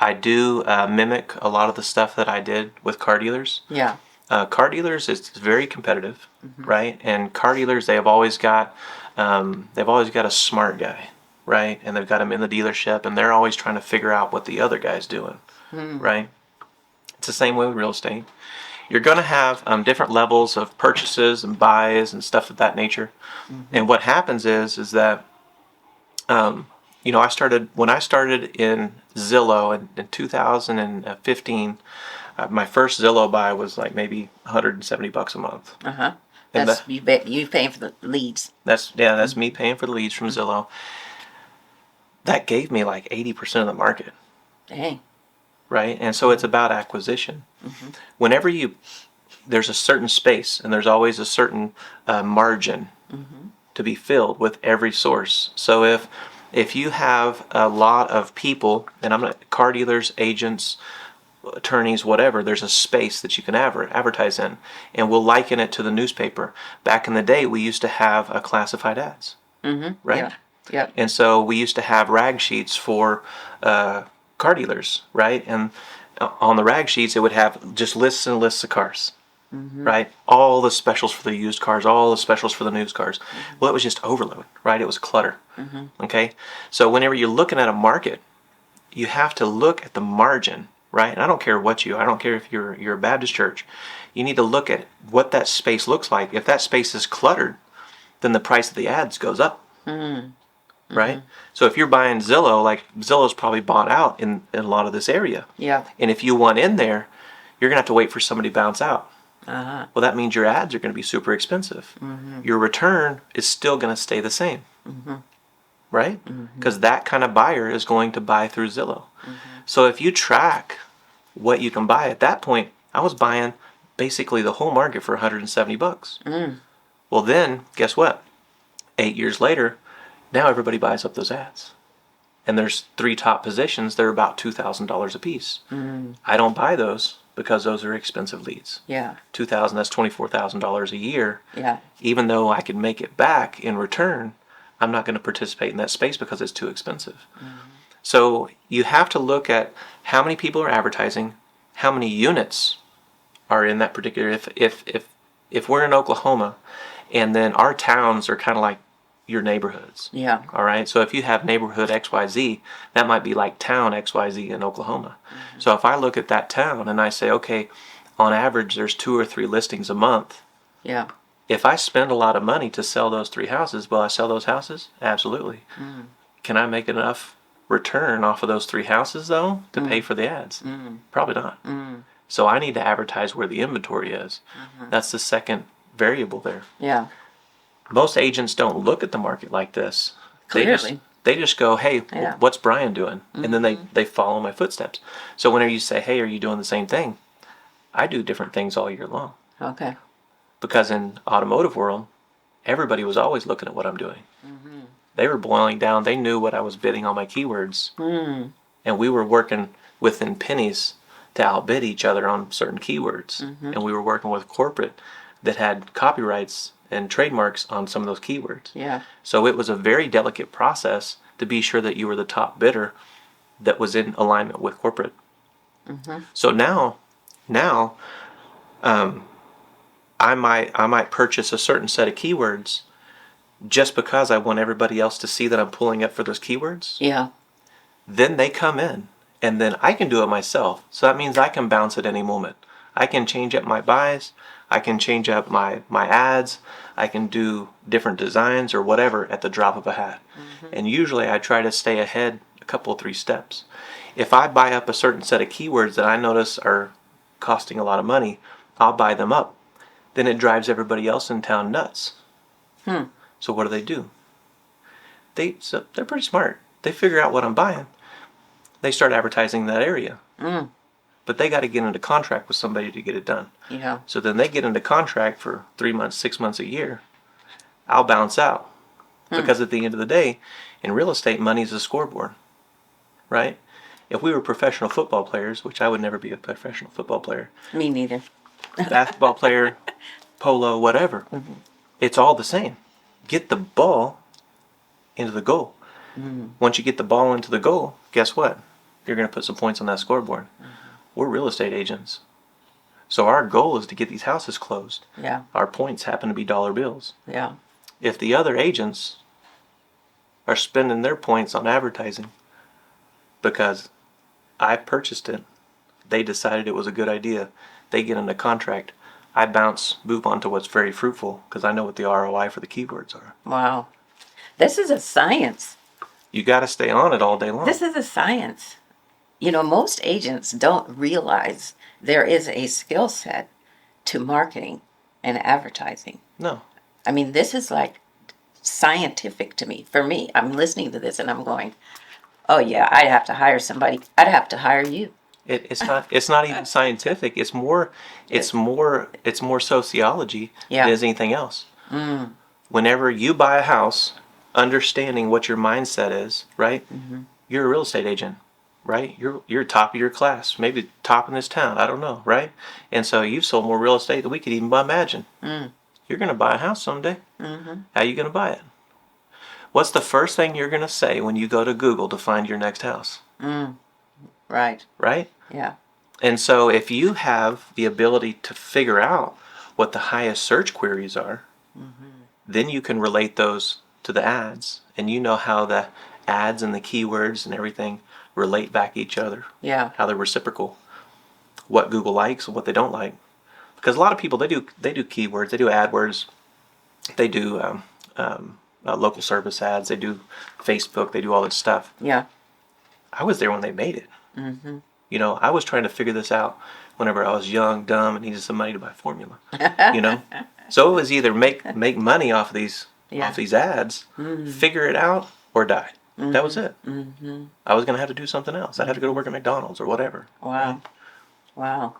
I do mimic a lot of the stuff that I did with car dealers. Yeah. Car dealers is very competitive, right? And car dealers, they've always got a smart guy, right? And they've got him in the dealership, and they're always trying to figure out what the other guy's doing, right? It's the same way with real estate. You're going to have different levels of purchases and buys and stuff of that nature. And what happens is that when I started in Zillow in 2015. My first Zillow buy was like maybe $170 a month. That's you paying for the leads. That's me paying for the leads from Zillow. That gave me like 80% of the market. Dang. Right? And so it's about acquisition. Whenever there's a certain space, and there's always a certain margin to be filled with every source. So if you have a lot of people, and I'm not car dealers, agents, attorneys, whatever, there's a space that you can advertise in. And we'll liken it to the newspaper. Back in the day, we used to have classified ads, right? Yeah. And so we used to have rag sheets for car dealers, right? And on the rag sheets, it would have just lists and lists of cars, right? All the specials for the used cars, all the specials for the new cars. Well, it was just overload, right? It was clutter, okay? So whenever you're looking at a market, you have to look at the margin, right? And I don't care I don't care if you're a Baptist church. You need to look at what that space looks like. If that space is cluttered, then the price of the ads goes up, right? So if you're buying Zillow, like Zillow's probably bought out in a lot of this area. Yeah. And if you want in there, you're going to have to wait for somebody to bounce out. Uh-huh. Well, that means your ads are going to be super expensive. Your return is still going to stay the same, right? Because that kind of buyer is going to buy through Zillow. So if you track what you can buy at that point, I was buying basically the whole market for $170. Well, then guess what? 8 years later, now everybody buys up those ads. And there's 3 top positions. They're about $2,000 a piece. I don't buy those because those are expensive leads. Yeah. $2,000, that's $24,000 a year. Yeah. Even though I can make it back in return, I'm not going to participate in that space because it's too expensive. So you have to look at how many people are advertising, how many units are in that particular. If we're in Oklahoma, and then our towns are kind of like your neighborhoods. Yeah. All right. So if you have neighborhood XYZ, that might be like town XYZ in Oklahoma. So if I look at that town and I say, okay, on average there's 2 or 3 listings a month, Yeah. If I spend a lot of money to sell those 3 houses, will I sell those houses? Absolutely. Can I make enough return off of those 3 houses, though, to pay for the ads? Probably not. So I need to advertise where the inventory is. That's the second variable there. Yeah. Most agents don't look at the market like this. Clearly. They just go, hey, Yeah. what's Brian doing? And then they follow my footsteps. So whenever you say, hey, are you doing the same thing? I do different things all year long. Okay. Because in automotive world, everybody was always looking at what I'm doing. They were boiling down. They knew what I was bidding on my keywords. And we were working within pennies to outbid each other on certain keywords. And we were working with corporate that had copyrights and trademarks on some of those keywords. Yeah. So it was a very delicate process to be sure that you were the top bidder that was in alignment with corporate. So now, I might purchase a certain set of keywords just because I want everybody else to see that I'm pulling up for those keywords. Yeah. Then they come in, and then I can do it myself. So that means I can bounce at any moment. I can change up my buys. I can change up my ads. I can do different designs or whatever at the drop of a hat. And usually I try to stay ahead a couple, 3 steps. If I buy up a certain set of keywords that I notice are costing a lot of money, I'll buy them up. Then it drives everybody else in town nuts. So what do? They're pretty smart. They figure out what I'm buying. They start advertising in that area. But they got to get into contract with somebody to get it done. Yeah. So then they get into contract for 3 months, 6 months, a year. I'll bounce out. Because at the end of the day, in real estate, money's a scoreboard. Right? If we were professional football players, which I would never be a professional football player. Me neither. Basketball player, polo, whatever. It's all the same. Get the ball into the goal. Once you get the ball into the goal, guess what? You're going to put some points on that scoreboard. We're real estate agents. So our goal is to get these houses closed. Yeah. Our points happen to be dollar bills. Yeah. If the other agents are spending their points on advertising because I purchased it, they decided it was a good idea, they get into contract, I move on to what's very fruitful because I know what the ROI for the keywords are. Wow. This is a science. You got to stay on it all day long. This is a science. You know, most agents don't realize there is a skill set to marketing and advertising. No. I mean, this is like scientific to me. For me, I'm listening to this and I'm going, oh yeah, I'd have to hire somebody. I'd have to hire you. It's not even scientific. It's more sociology Yeah. than anything else. Whenever you buy a house, understanding what your mindset is, right? You're a real estate agent, right? You're top of your class, maybe top in this town. I don't know, right? And so you've sold more real estate than we could even imagine. You're going to buy a house someday. How are you going to buy it? What's the first thing you're going to say when you go to Google to find your next house? Right. Right? Yeah. And so if you have the ability to figure out what the highest search queries are, then you can relate those to the ads. And you know how the ads and the keywords and everything relate back to each other. Yeah. How they're reciprocal. What Google likes and what they don't like. Because a lot of people, they do keywords, they do AdWords, they do local service ads, they do Facebook, they do all this stuff. Yeah. I was there when they made it. You know, I was trying to figure this out whenever I was young, dumb, and needed some money to buy formula. You know, so it was either make money off of these ads, figure it out, or die. That was it. I was going to have to do something else. I'd have to go to work at McDonald's or whatever. Wow. Wow.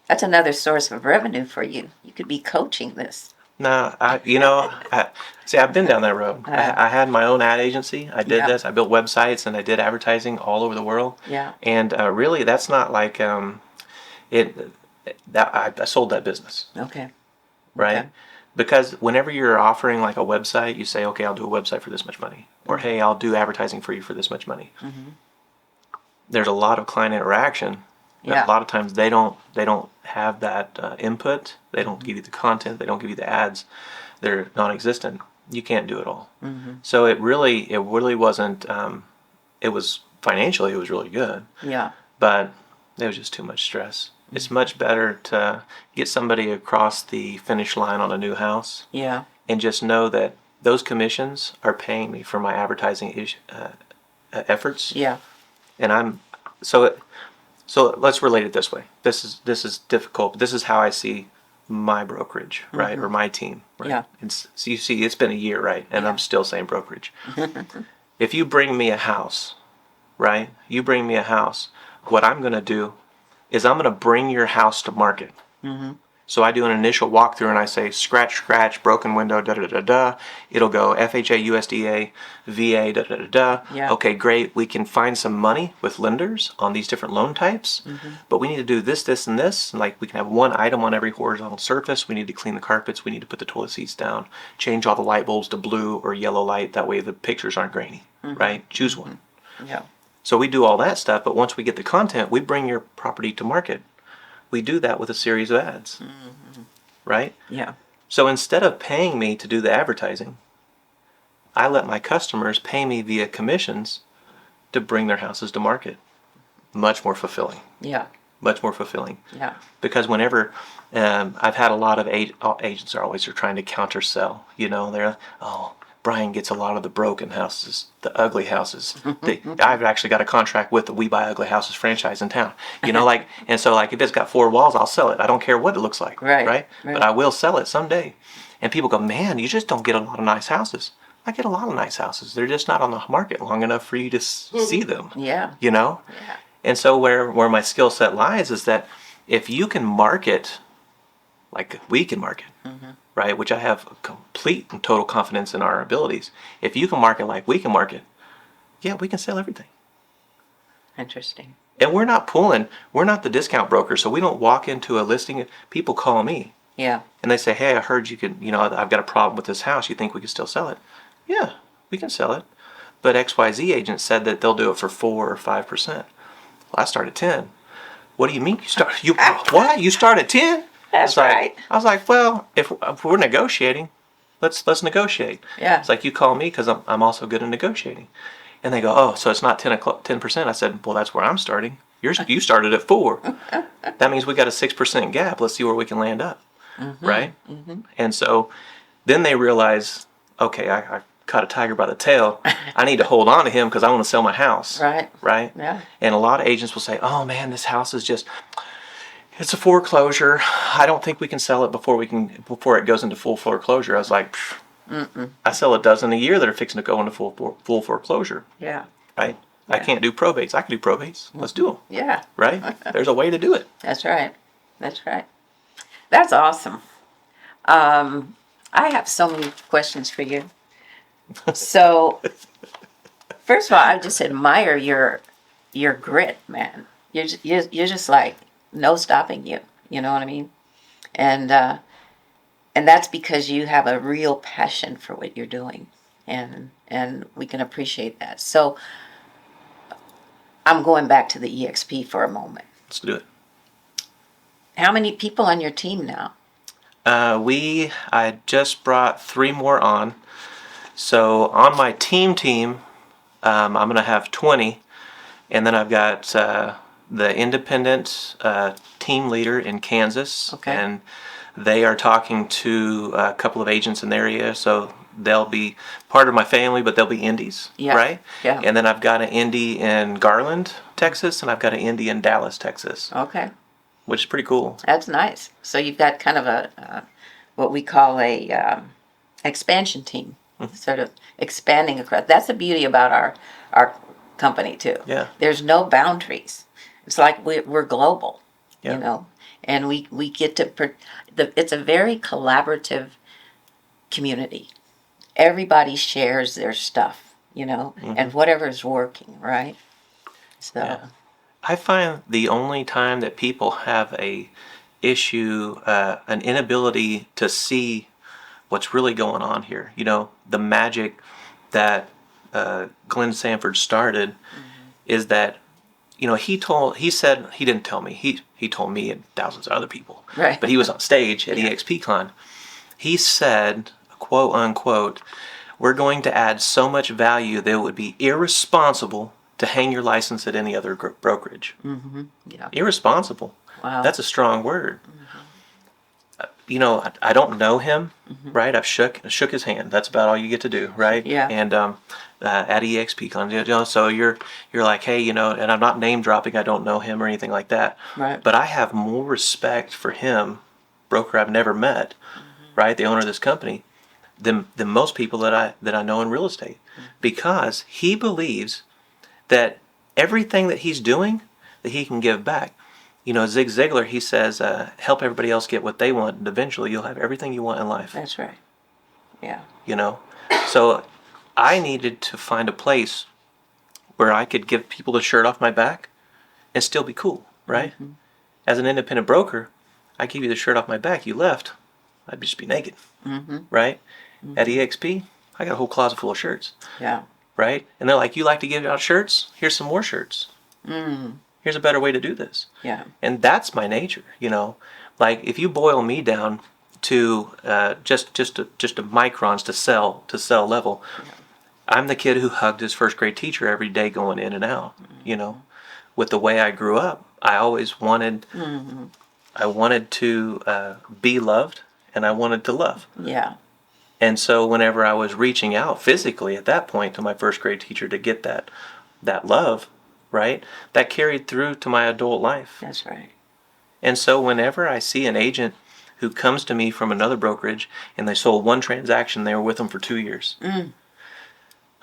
That's another source of revenue for you. You could be coaching this. No, I've been down that road. I had my own ad agency. I did this. I built websites and I did advertising all over the world. Yeah. And really, that's not like I sold that business. Okay. Right? Okay. Because whenever you're offering like a website, you say, okay, I'll do a website for this much money. Or, hey, I'll do advertising for you for this much money. There's a lot of client interaction. Yeah. A lot of times they don't have that input. They don't give you the content. They don't give you the ads. They're non-existent. You can't do it all. So it really wasn't. It was financially, it was really good. Yeah. But it was just too much stress. It's much better to get somebody across the finish line on a new house Yeah. and just know that those commissions are paying me for my advertising efforts. Yeah. And so let's relate it this way. This is difficult. This is how I see my brokerage, right, or my team, right? Yeah. And so you see, it's been a year, right, and Yeah. I'm still saying brokerage. If you bring me a house, right, you bring me a house, what I'm going to do is I'm going to bring your house to market. So I do an initial walkthrough and I say scratch, broken window, da da da da. It'll go FHA, USDA, VA, da da da da. Yeah. Okay, great. We can find some money with lenders on these different loan types, but we need to do this, this, and this. Like we can have one item on every horizontal surface. We need to clean the carpets. We need to put the toilet seats down. Change all the light bulbs to blue or yellow light. That way the pictures aren't grainy, right? Choose one. Yeah. So we do all that stuff, but once we get the content, we bring your property to market. We do that with a series of ads, right? Yeah. So instead of paying me to do the advertising, I let my customers pay me via commissions to bring their houses to market. Much more fulfilling. Yeah. Much more fulfilling. Yeah. Because whenever I've had a lot of agents are trying to counter sell. You know, they're, oh, Brian gets a lot of the broken houses, the ugly houses. I've actually got a contract with the We Buy Ugly Houses franchise in town. You know, like, and so like if it's got 4 walls, I'll sell it. I don't care what it looks like. Right. But I will sell it someday. And people go, man, you just don't get a lot of nice houses. I get a lot of nice houses. They're just not on the market long enough for you to see them. Yeah. You know? Yeah. And so where my skill set lies is that if you can market like we can market, right, which I have complete and total confidence in our abilities. If you can market like we can market, yeah, we can sell everything. Interesting. And we're not the discount broker, so we don't walk into a listing. People call me. Yeah. And they say, hey, I heard you could, I've got a problem with this house. You think we can still sell it? Yeah, we can sell it. But XYZ agent said that they'll do it for 4 or 5%. Well, I start at 10. What do you mean what? You start at 10? That's right. I was like, well, if we're negotiating, let's negotiate. Yeah. It's like you call me because I'm also good at negotiating. And they go, oh, so it's not 10%. I said, well, that's where I'm starting. You started at 4. That means we got a 6% gap. Let's see where we can land up. Right? And so then they realize, okay, I caught a tiger by the tail. I need to hold on to him because I want to sell my house. Right. Right? Yeah. And a lot of agents will say, oh, man, this house is just... It's a foreclosure. I don't think we can sell it before it goes into full foreclosure. I was like, I sell a dozen a year that are fixing to go into full foreclosure. Yeah. Right? Yeah. I can't do probates. I can do probates. Let's do them. Yeah. Right? There's a way to do it. That's right. That's right. That's awesome. I have so many questions for you. So, first of all, I just admire your grit, man. You're just like no stopping you. You know what I mean? And that's because you have a real passion for what you're doing, and we can appreciate that. So, I'm going back to the EXP for a moment. Let's do it. How many people on your team now? I just brought 3 more on. So on my team, I'm going to have 20, and then I've got the independent team leader in Kansas, Okay. and they are talking to a couple of agents in the area, so they'll be part of my family, but they'll be indies, Yeah. right? Yeah. And then I've got an indie in Garland, Texas, and I've got an indie in Dallas, Texas, Okay. which is pretty cool. That's nice. So you've got kind of a what we call a expansion team, sort of expanding across. That's the beauty about our company too. Yeah. There's no boundaries. It's like we're global, Yeah. you know, and we get to. It's a very collaborative community. Everybody shares their stuff, you know, and whatever's working, right? So. Yeah. I find the only time that people have a issue, an inability to see what's really going on here, the magic that Glenn Sanford started, is that, he said, he didn't tell me, he told me and thousands of other people, Right. but he was on stage at Yeah. EXPCon. He said, quote unquote, we're going to add so much value that it would be irresponsible to to hang your license at any other brokerage. Yeah. Irresponsible. Wow. That's a strong word. You know, I don't know him, right? I've shook his hand. That's about all you get to do, right? Yeah. And at EXP Con, you know, so you're like, hey, you know, and I'm not name dropping. I don't know him or anything like that. Right. But I have more respect for him, broker I've never met, right? The owner of this company, than most people that I know in real estate, because he believes that everything that he's doing, that he can give back. You know, Zig Ziglar, he says, help everybody else get what they want, and eventually you'll have everything you want in life. That's right. Yeah. You know? So I needed to find a place where I could give people the shirt off my back and still be cool, right? As an independent broker, I give you the shirt off my back, you left, I'd just be naked, right? At EXP, I got a whole closet full of shirts. Yeah. Right? And they're like, you like to give out shirts? Here's some more shirts. Here's a better way to do this. Yeah. And that's my nature, you know. Like, if you boil me down to just a microns to cell level, I'm the kid who hugged his first grade teacher every day going in and out, you know. With the way I grew up, I always wanted, I wanted to be loved, and I wanted to love. Yeah. And so whenever I was reaching out physically at that point to my first grade teacher to get that love, right, that carried through to my adult life. That's right. And so whenever I see an agent who comes to me from another brokerage and they sold one transaction, they were with them for 2 years.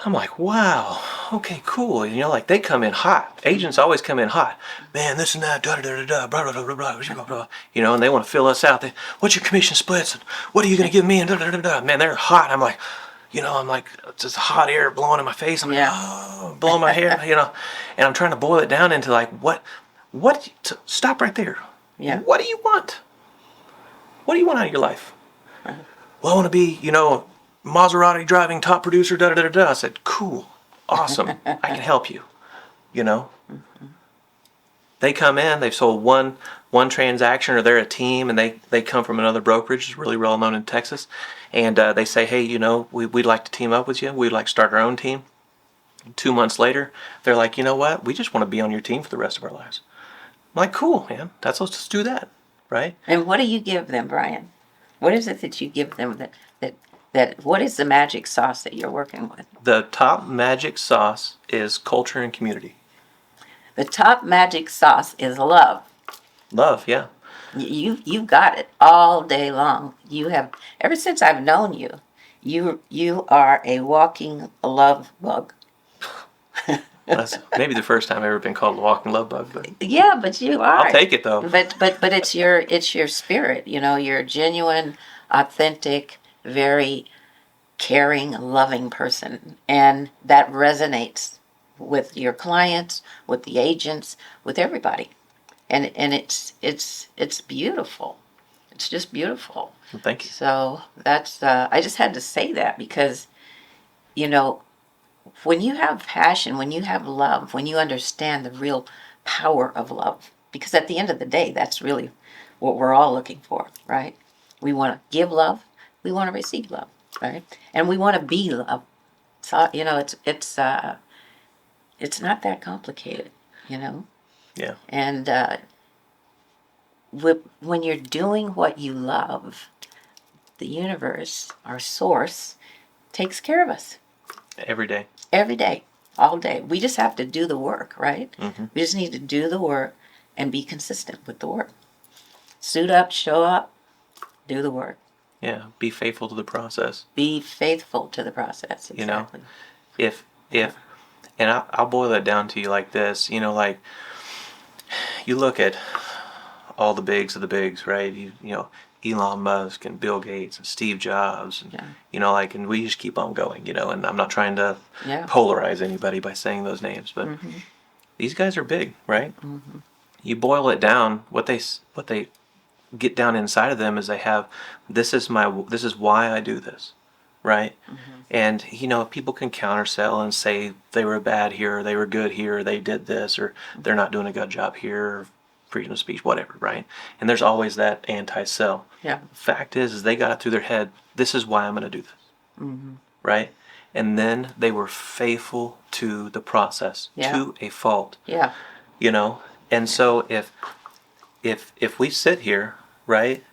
I'm like, wow, okay, cool. You know, like, they come in hot. Agents always come in hot. Man, this and that, da-da-da-da-da, blah, blah, blah, blah, blah, blah, you know, and they want to fill us out. What's your commission splits? And what are you going to give me? And da-da-da-da. Man, they're hot. I'm like, you know, it's just hot air blowing in my face. I'm like, oh, blowing my hair, you know. And I'm trying to boil it down into, like, stop right there. Yeah. What do you want? What do you want out of your life? Well, I want to be, you know, Maserati driving top producer, da da da da. I said, cool, awesome, I can help you. You know, they come in, they've sold one transaction, or they're a team, and they come from another brokerage, it's really well known in Texas, and they say, hey, you know, we'd like to team up with you. We'd like to start our own team. 2 months later, they're like, you know what? We just want to be on your team for the rest of our lives. I'm like, cool, man. Let's just do that, right? And what do you give them, Brian? What is it that you give them that what is the magic sauce that you're working with? The top magic sauce is culture and community. The top magic sauce is love. Love, yeah. You've got it all day long. You have, ever since I've known you, you are a walking love bug. That's maybe the first time I've ever been called a walking love bug, but Yeah, but you are. I'll take it though. But it's your spirit. You know, you're a genuine, authentic, very caring, loving person, and that resonates with your clients, with the agents, with everybody, and it's beautiful. It's just beautiful. Well, thank you. So that's I just had to say that because, you know, when you have passion, when you have love, when you understand the real power of love, because at the end of the day, that's really what we're all looking for, right? We want to give love, we want to receive love, right? And we want to be love. So, you know, it's not that complicated, you know? Yeah. And when you're doing what you love, the universe, our source, takes care of us. Every day. Every day, all day. We just have to do the work, right? Mm-hmm. We just need to do the work and be consistent with the work. Suit up, show up, do the work. Yeah. Be faithful to the process. Be faithful to the process. Exactly. You know, if and I'll boil that down to you like this. You know, like, you look at all the bigs of the bigs, right? You know, Elon Musk and Bill Gates and Steve Jobs, and you know, like, and we just keep on going, you know. And I'm not trying to polarize anybody by saying those names, but these guys are big, right? You boil it down, what they get down inside of them is they have, this is why I do this, right? And you know, people can countersell and say they were bad here, or they were good here, or they did this, or they're not doing a good job here, or freedom of speech, whatever, right? And there's always that anti-sell. Yeah. Fact is they got it through their head, this is why I'm going to do this, right? and then they were faithful to the process, to a fault. Yeah. And so if we sit here, right,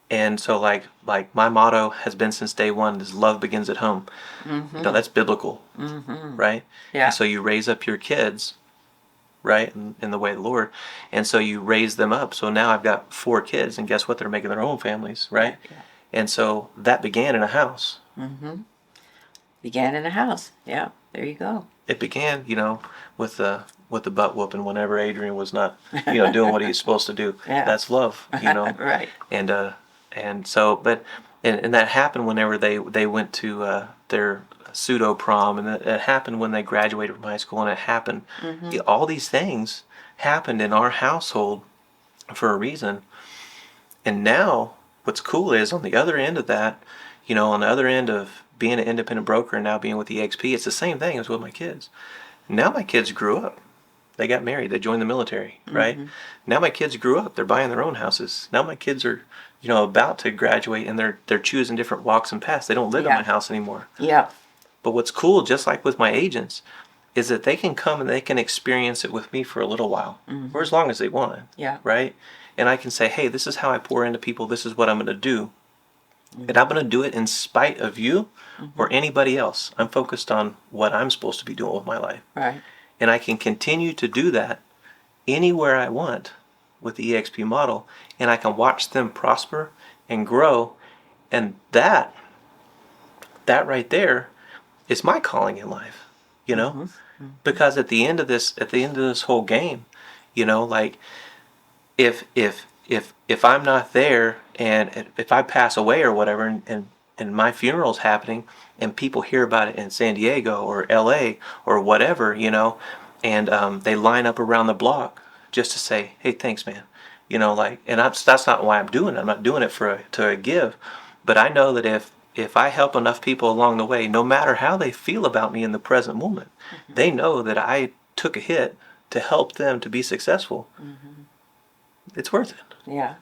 and so like my motto has been since day one is love begins at home. Mm-hmm. That's biblical, right? Yeah. And so you raise up your kids, right, in the way of the Lord, and so you raise them up. So now I've got 4 kids, and guess what? They're making their own families, right? Yeah. And so that began in a house. Mm-hmm. Began in a house. Yeah. There you go. It began, with the butt whooping whenever Adrian was not, doing what he's supposed to do. Yeah. That's love, Right. And so, but and that happened whenever they went to their pseudo prom, and it happened when they graduated from high school, and it happened. All these things happened in our household for a reason. And now, what's cool is on the other end of that, on the other end of being an independent broker and now being with EXP, it's the same thing as with my kids. Now my kids grew up. They got married. They joined the military, right? Now my kids grew up. They're buying their own houses. Now my kids are, about to graduate, and they're choosing different walks and paths. They don't live in my house anymore. Yeah. But what's cool, just like with my agents, is that they can come and they can experience it with me for a little while, or as long as they want. Yeah. Right? And I can say, hey, this is how I pour into people. This is what I'm going to do. And I'm going to do it in spite of you or anybody else. I'm focused on what I'm supposed to be doing with my life. Right. And I can continue to do that anywhere I want with the EXP model. And I can watch them prosper and grow. And that right there is my calling in life, Because at the end of this whole game, like if I'm not there, and if I pass away or whatever, and my funeral's happening, and people hear about it in San Diego or LA or whatever, and they line up around the block just to say, hey, thanks, man. And that's not why I'm doing it. I'm not doing it to give. But I know that if I help enough people along the way, no matter how they feel about me in the present moment, they know that I took a hit to help them to be successful. It's worth it. Yeah.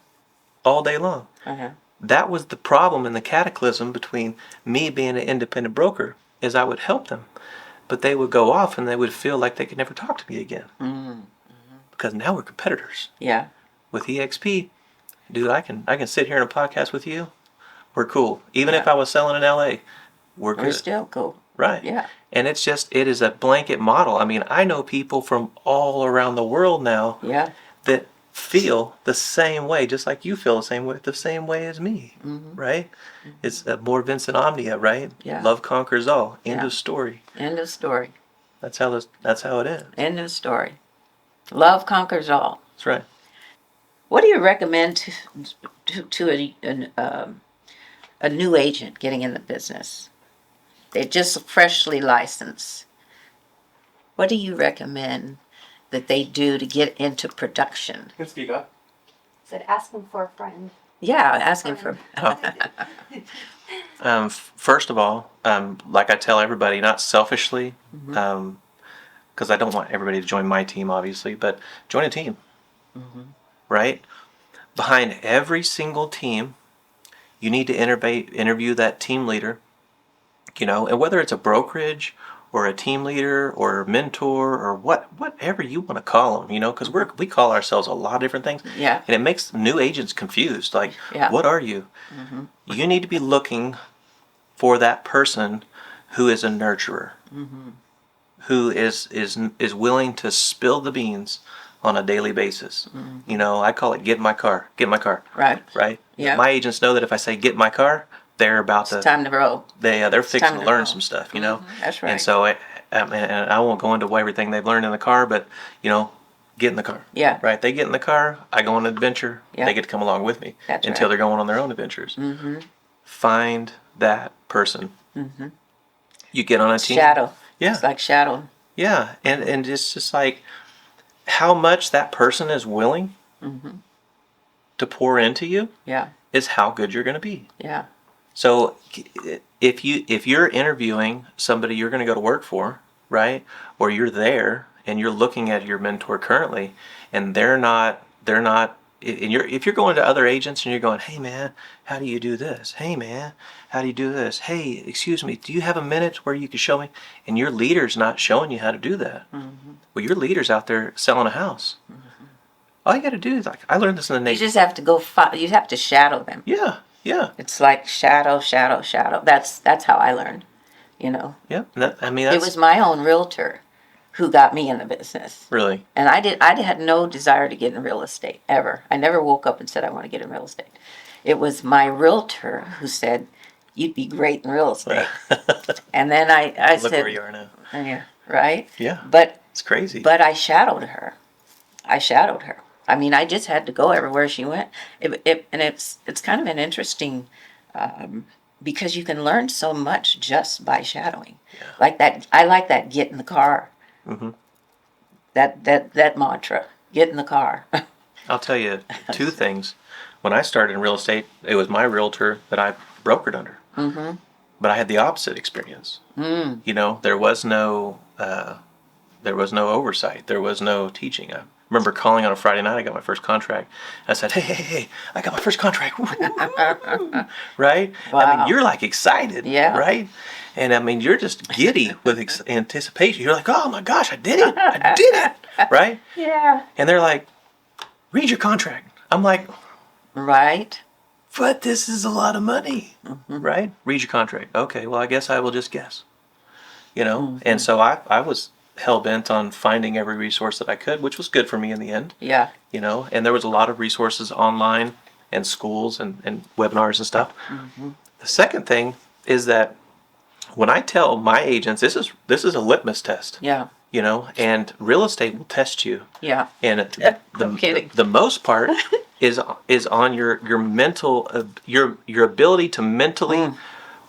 All day long. Uh-huh. That was the problem in the cataclysm between me being an independent broker, is I would help them, but they would go off and they would feel like they could never talk to me again. Because now we're competitors. Yeah. With EXP, dude, I can sit here in a podcast with you. We're cool. Even if I was selling in LA, we're good. We're still cool. Right. Yeah. And it is a blanket model. I mean, I know people from all around the world now that feel the same way, just like you feel the same way as me, right? It's more Vincent Omnia, right? Yeah. Love conquers all. End of story. End of story. That's how it ends. End of story. Love conquers all. That's right. What do you recommend to a new agent getting in the business? They're just freshly licensed. What do you recommend that they do to get into production? You can speak up. Said ask them for a friend. Yeah, asking for. First of all, like I tell everybody, not selfishly, because I don't want everybody to join my team, obviously, but join a team, right? Behind every single team, you need to interview that team leader, and whether it's a brokerage or a team leader or a mentor or whatever you want to call them, because we call ourselves a lot of different things. Yeah. And it makes new agents confused. Like, what are you? You need to be looking for that person who is a nurturer, who is willing to spill the beans on a daily basis. I call it get in my car. Get in my car. Right. Right? Yeah. My agents know that if I say get in my car, they're about It's time to roll. They're fixing to learn some stuff, That's right. And so, and I won't go into everything they've learned in the car, but get in the car. Yeah. Right. They get in the car. I go on an adventure. Yeah. They get to come along with me That's until right. they're going on their own adventures. Find that person. You get on a team. Shadow. Yeah. It's like shadow. Yeah, and it's just like how much that person is willing to pour into you Yeah. is how good you're going to be. Yeah. So if you're interviewing somebody you're going to go to work for, right? Or you're there and you're looking at your mentor currently and they're not and if you're going to other agents and you're going, hey man, how do you do this? Hey man, how do you do this? Hey, excuse me, do you have a minute where you could show me? And your leader's not showing you how to do that. Mm-hmm. Well, your leader's out there selling a house. Mm-hmm. All you got to do is I learned this in the You Navy. just have to you have to shadow them. Yeah, yeah. It's like shadow, shadow, shadow. That's how I learned, Yeah, It was my own realtor who got me in the business. really. And I had no desire to get in real estate, ever. I never woke up and said I want to get in real estate. It was my realtor who said, you'd be great in real estate. And then I Look said, where you are now. yeah, right? Yeah, But it's crazy. I shadowed her. I mean, I just had to go everywhere she went. And it's kind of an interesting, because you can learn so much just by shadowing. Yeah. Like that, I like that get in the car. Mm-hmm. That mantra, get in the car. I'll tell you two things. When I started in real estate, it was my realtor that I brokered under. Mm-hmm. But I had the opposite experience. Mm. There was no oversight. There was no teaching. I remember calling on a Friday night. I got my first contract. I said, hey, I got my first contract. Right? Wow. I mean, you're like excited. Yeah. Right? And I mean, you're just giddy with anticipation. You're like, oh my gosh, I did it. I did it. Right? Yeah. And they're like, read your contract. I'm like, Right. but this is a lot of money. Mm-hmm. Right? Read your contract. Okay, well, I guess I will just guess. Mm-hmm. And so I was hell-bent on finding every resource that I could, which was good for me in the end. Yeah. And there was a lot of resources online and schools and webinars and stuff. Mm-hmm. The second thing is that when I tell my agents, this is a litmus test. Yeah. And real estate will test you. Yeah. And I'm kidding. the most part is on your mental your ability to mentally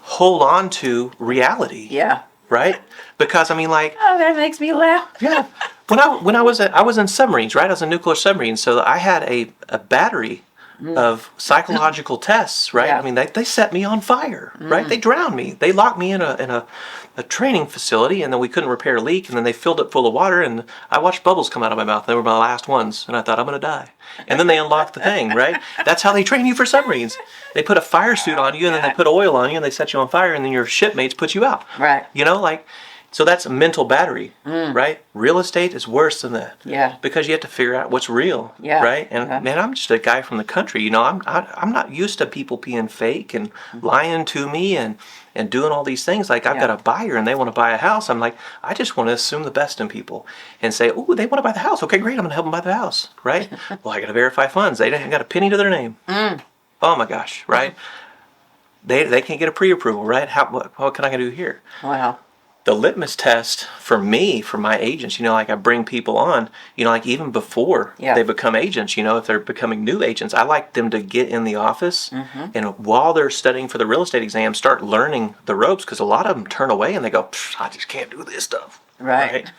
hold on to reality. Yeah. Right? Because I mean, like, Oh, that makes me laugh. yeah. When I was in submarines, right? I was in nuclear submarines, so I had a battery of psychological tests, right? Yeah. I mean, they set me on fire, right? They drowned me. They locked me in a training facility, and then we couldn't repair a leak, and then they filled it full of water, and I watched bubbles come out of my mouth. They were my last ones, and I thought, I'm going to die. And then they unlocked the thing, right? That's how they train you for submarines. They put a fire suit on you, and then they put oil on you, and they set you on fire, and then your shipmates put you out. Right. So that's a mental battery, right? Real estate is worse than that. Yeah. Because you have to figure out what's real, Yeah. right? And man, I'm just a guy from the country. I'm not used to people being fake and lying to me and doing all these things. Like, I've got a buyer and they want to buy a house. I'm like, I just want to assume the best in people and say, oh, they want to buy the house. Okay, great. I'm going to help them buy the house, right? Well, I got to verify funds. They ain't got a penny to their name. Oh my gosh, right? They can't get a pre-approval, right? What can I do here? Wow. The litmus test for me, for my agents, like I bring people on, like even before they become agents, if they're becoming new agents, I like them to get in the office and while they're studying for the real estate exam, start learning the ropes, because a lot of them turn away and they go, I just can't do this stuff. Right.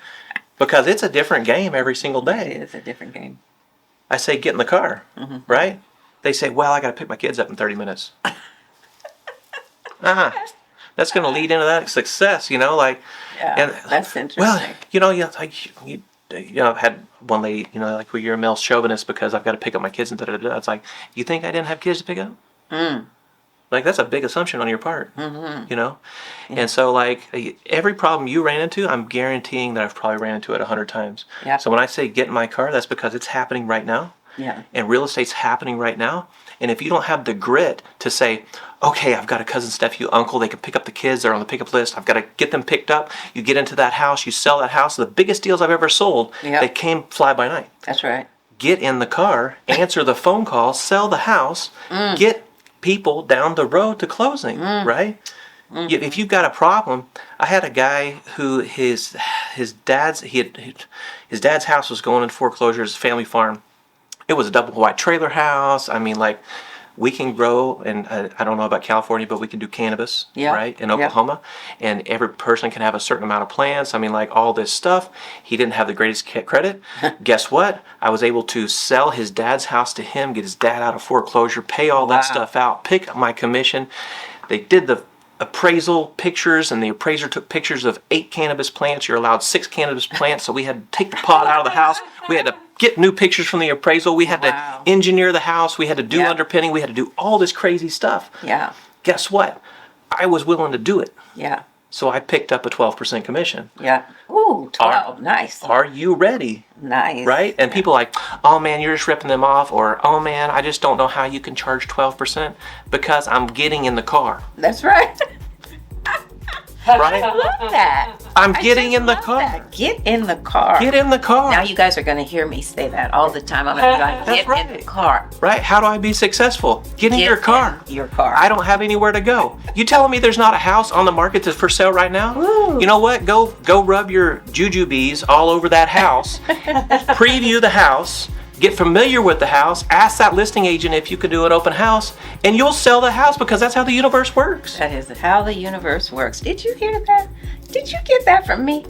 Because it's a different game every single day. It is a different game. I say, get in the car, right? They say, well, I got to pick my kids up in 30 minutes. That's going to lead into that success, Yeah, and that's interesting. Well, I've had one lady, like, well, you're a male chauvinist because I've got to pick up my kids and da-da-da-da. It's like, you think I didn't have kids to pick up? Like, that's a big assumption on your part, And so, like, every problem you ran into, I'm guaranteeing that I've probably ran into it 100 times. Yeah. So when I say get in my car, that's because it's happening right now. Yeah. And real estate's happening right now. And if you don't have the grit to say, okay, I've got a cousin, nephew, uncle, they can pick up the kids, they're on the pickup list, I've got to get them picked up. You get into that house, you sell that house. The biggest deals I've ever sold, they came fly by night. That's right. Get in the car, answer the phone call, sell the house, get people down the road to closing, right? If you've got a problem, I had a guy who his dad's house was going into foreclosure, his family farm. It was a double wide trailer house. I mean, like, we can grow, and I don't know about California, but we can do cannabis, right, in Oklahoma. And every person can have a certain amount of plants. I mean, like, all this stuff. He didn't have the greatest credit. Guess what? I was able to sell his dad's house to him, get his dad out of foreclosure, pay all that stuff out, pick up my commission. They did the appraisal pictures, and the appraiser took pictures of 8 cannabis plants. You're allowed 6 cannabis plants, so we had to take the pot out of the house. We had to get new pictures from the appraisal. We had Wow. to engineer the house. We had to do Yeah. underpinning. We had to do all this crazy stuff. Yeah. Guess what? I was willing to do it. Yeah. So I picked up a 12% commission. Yeah. Ooh, 12. Nice. Are you ready? Nice. Right? And people like, oh man, you're just ripping them off. Or, oh man, I just don't know how you can charge 12% because I'm getting in the car. That's right. Right? I love that. I'm I getting just in the love car. that. Get in the car. Get in the car. Now you guys are going to hear me say that all the time. I'm going to be like, That's get right. in the car. Right? How do I be successful? Get in your car. In your car. I don't have anywhere to go. You telling me there's not a house on the market that's for sale right now? Woo. You know what? Go rub your jujubes all over that house. Preview the house. Get familiar with the house. Ask that listing agent if you could do an open house, and you'll sell the house because that's how the universe works. That is how the universe works. Did you hear that? Did you get that from me?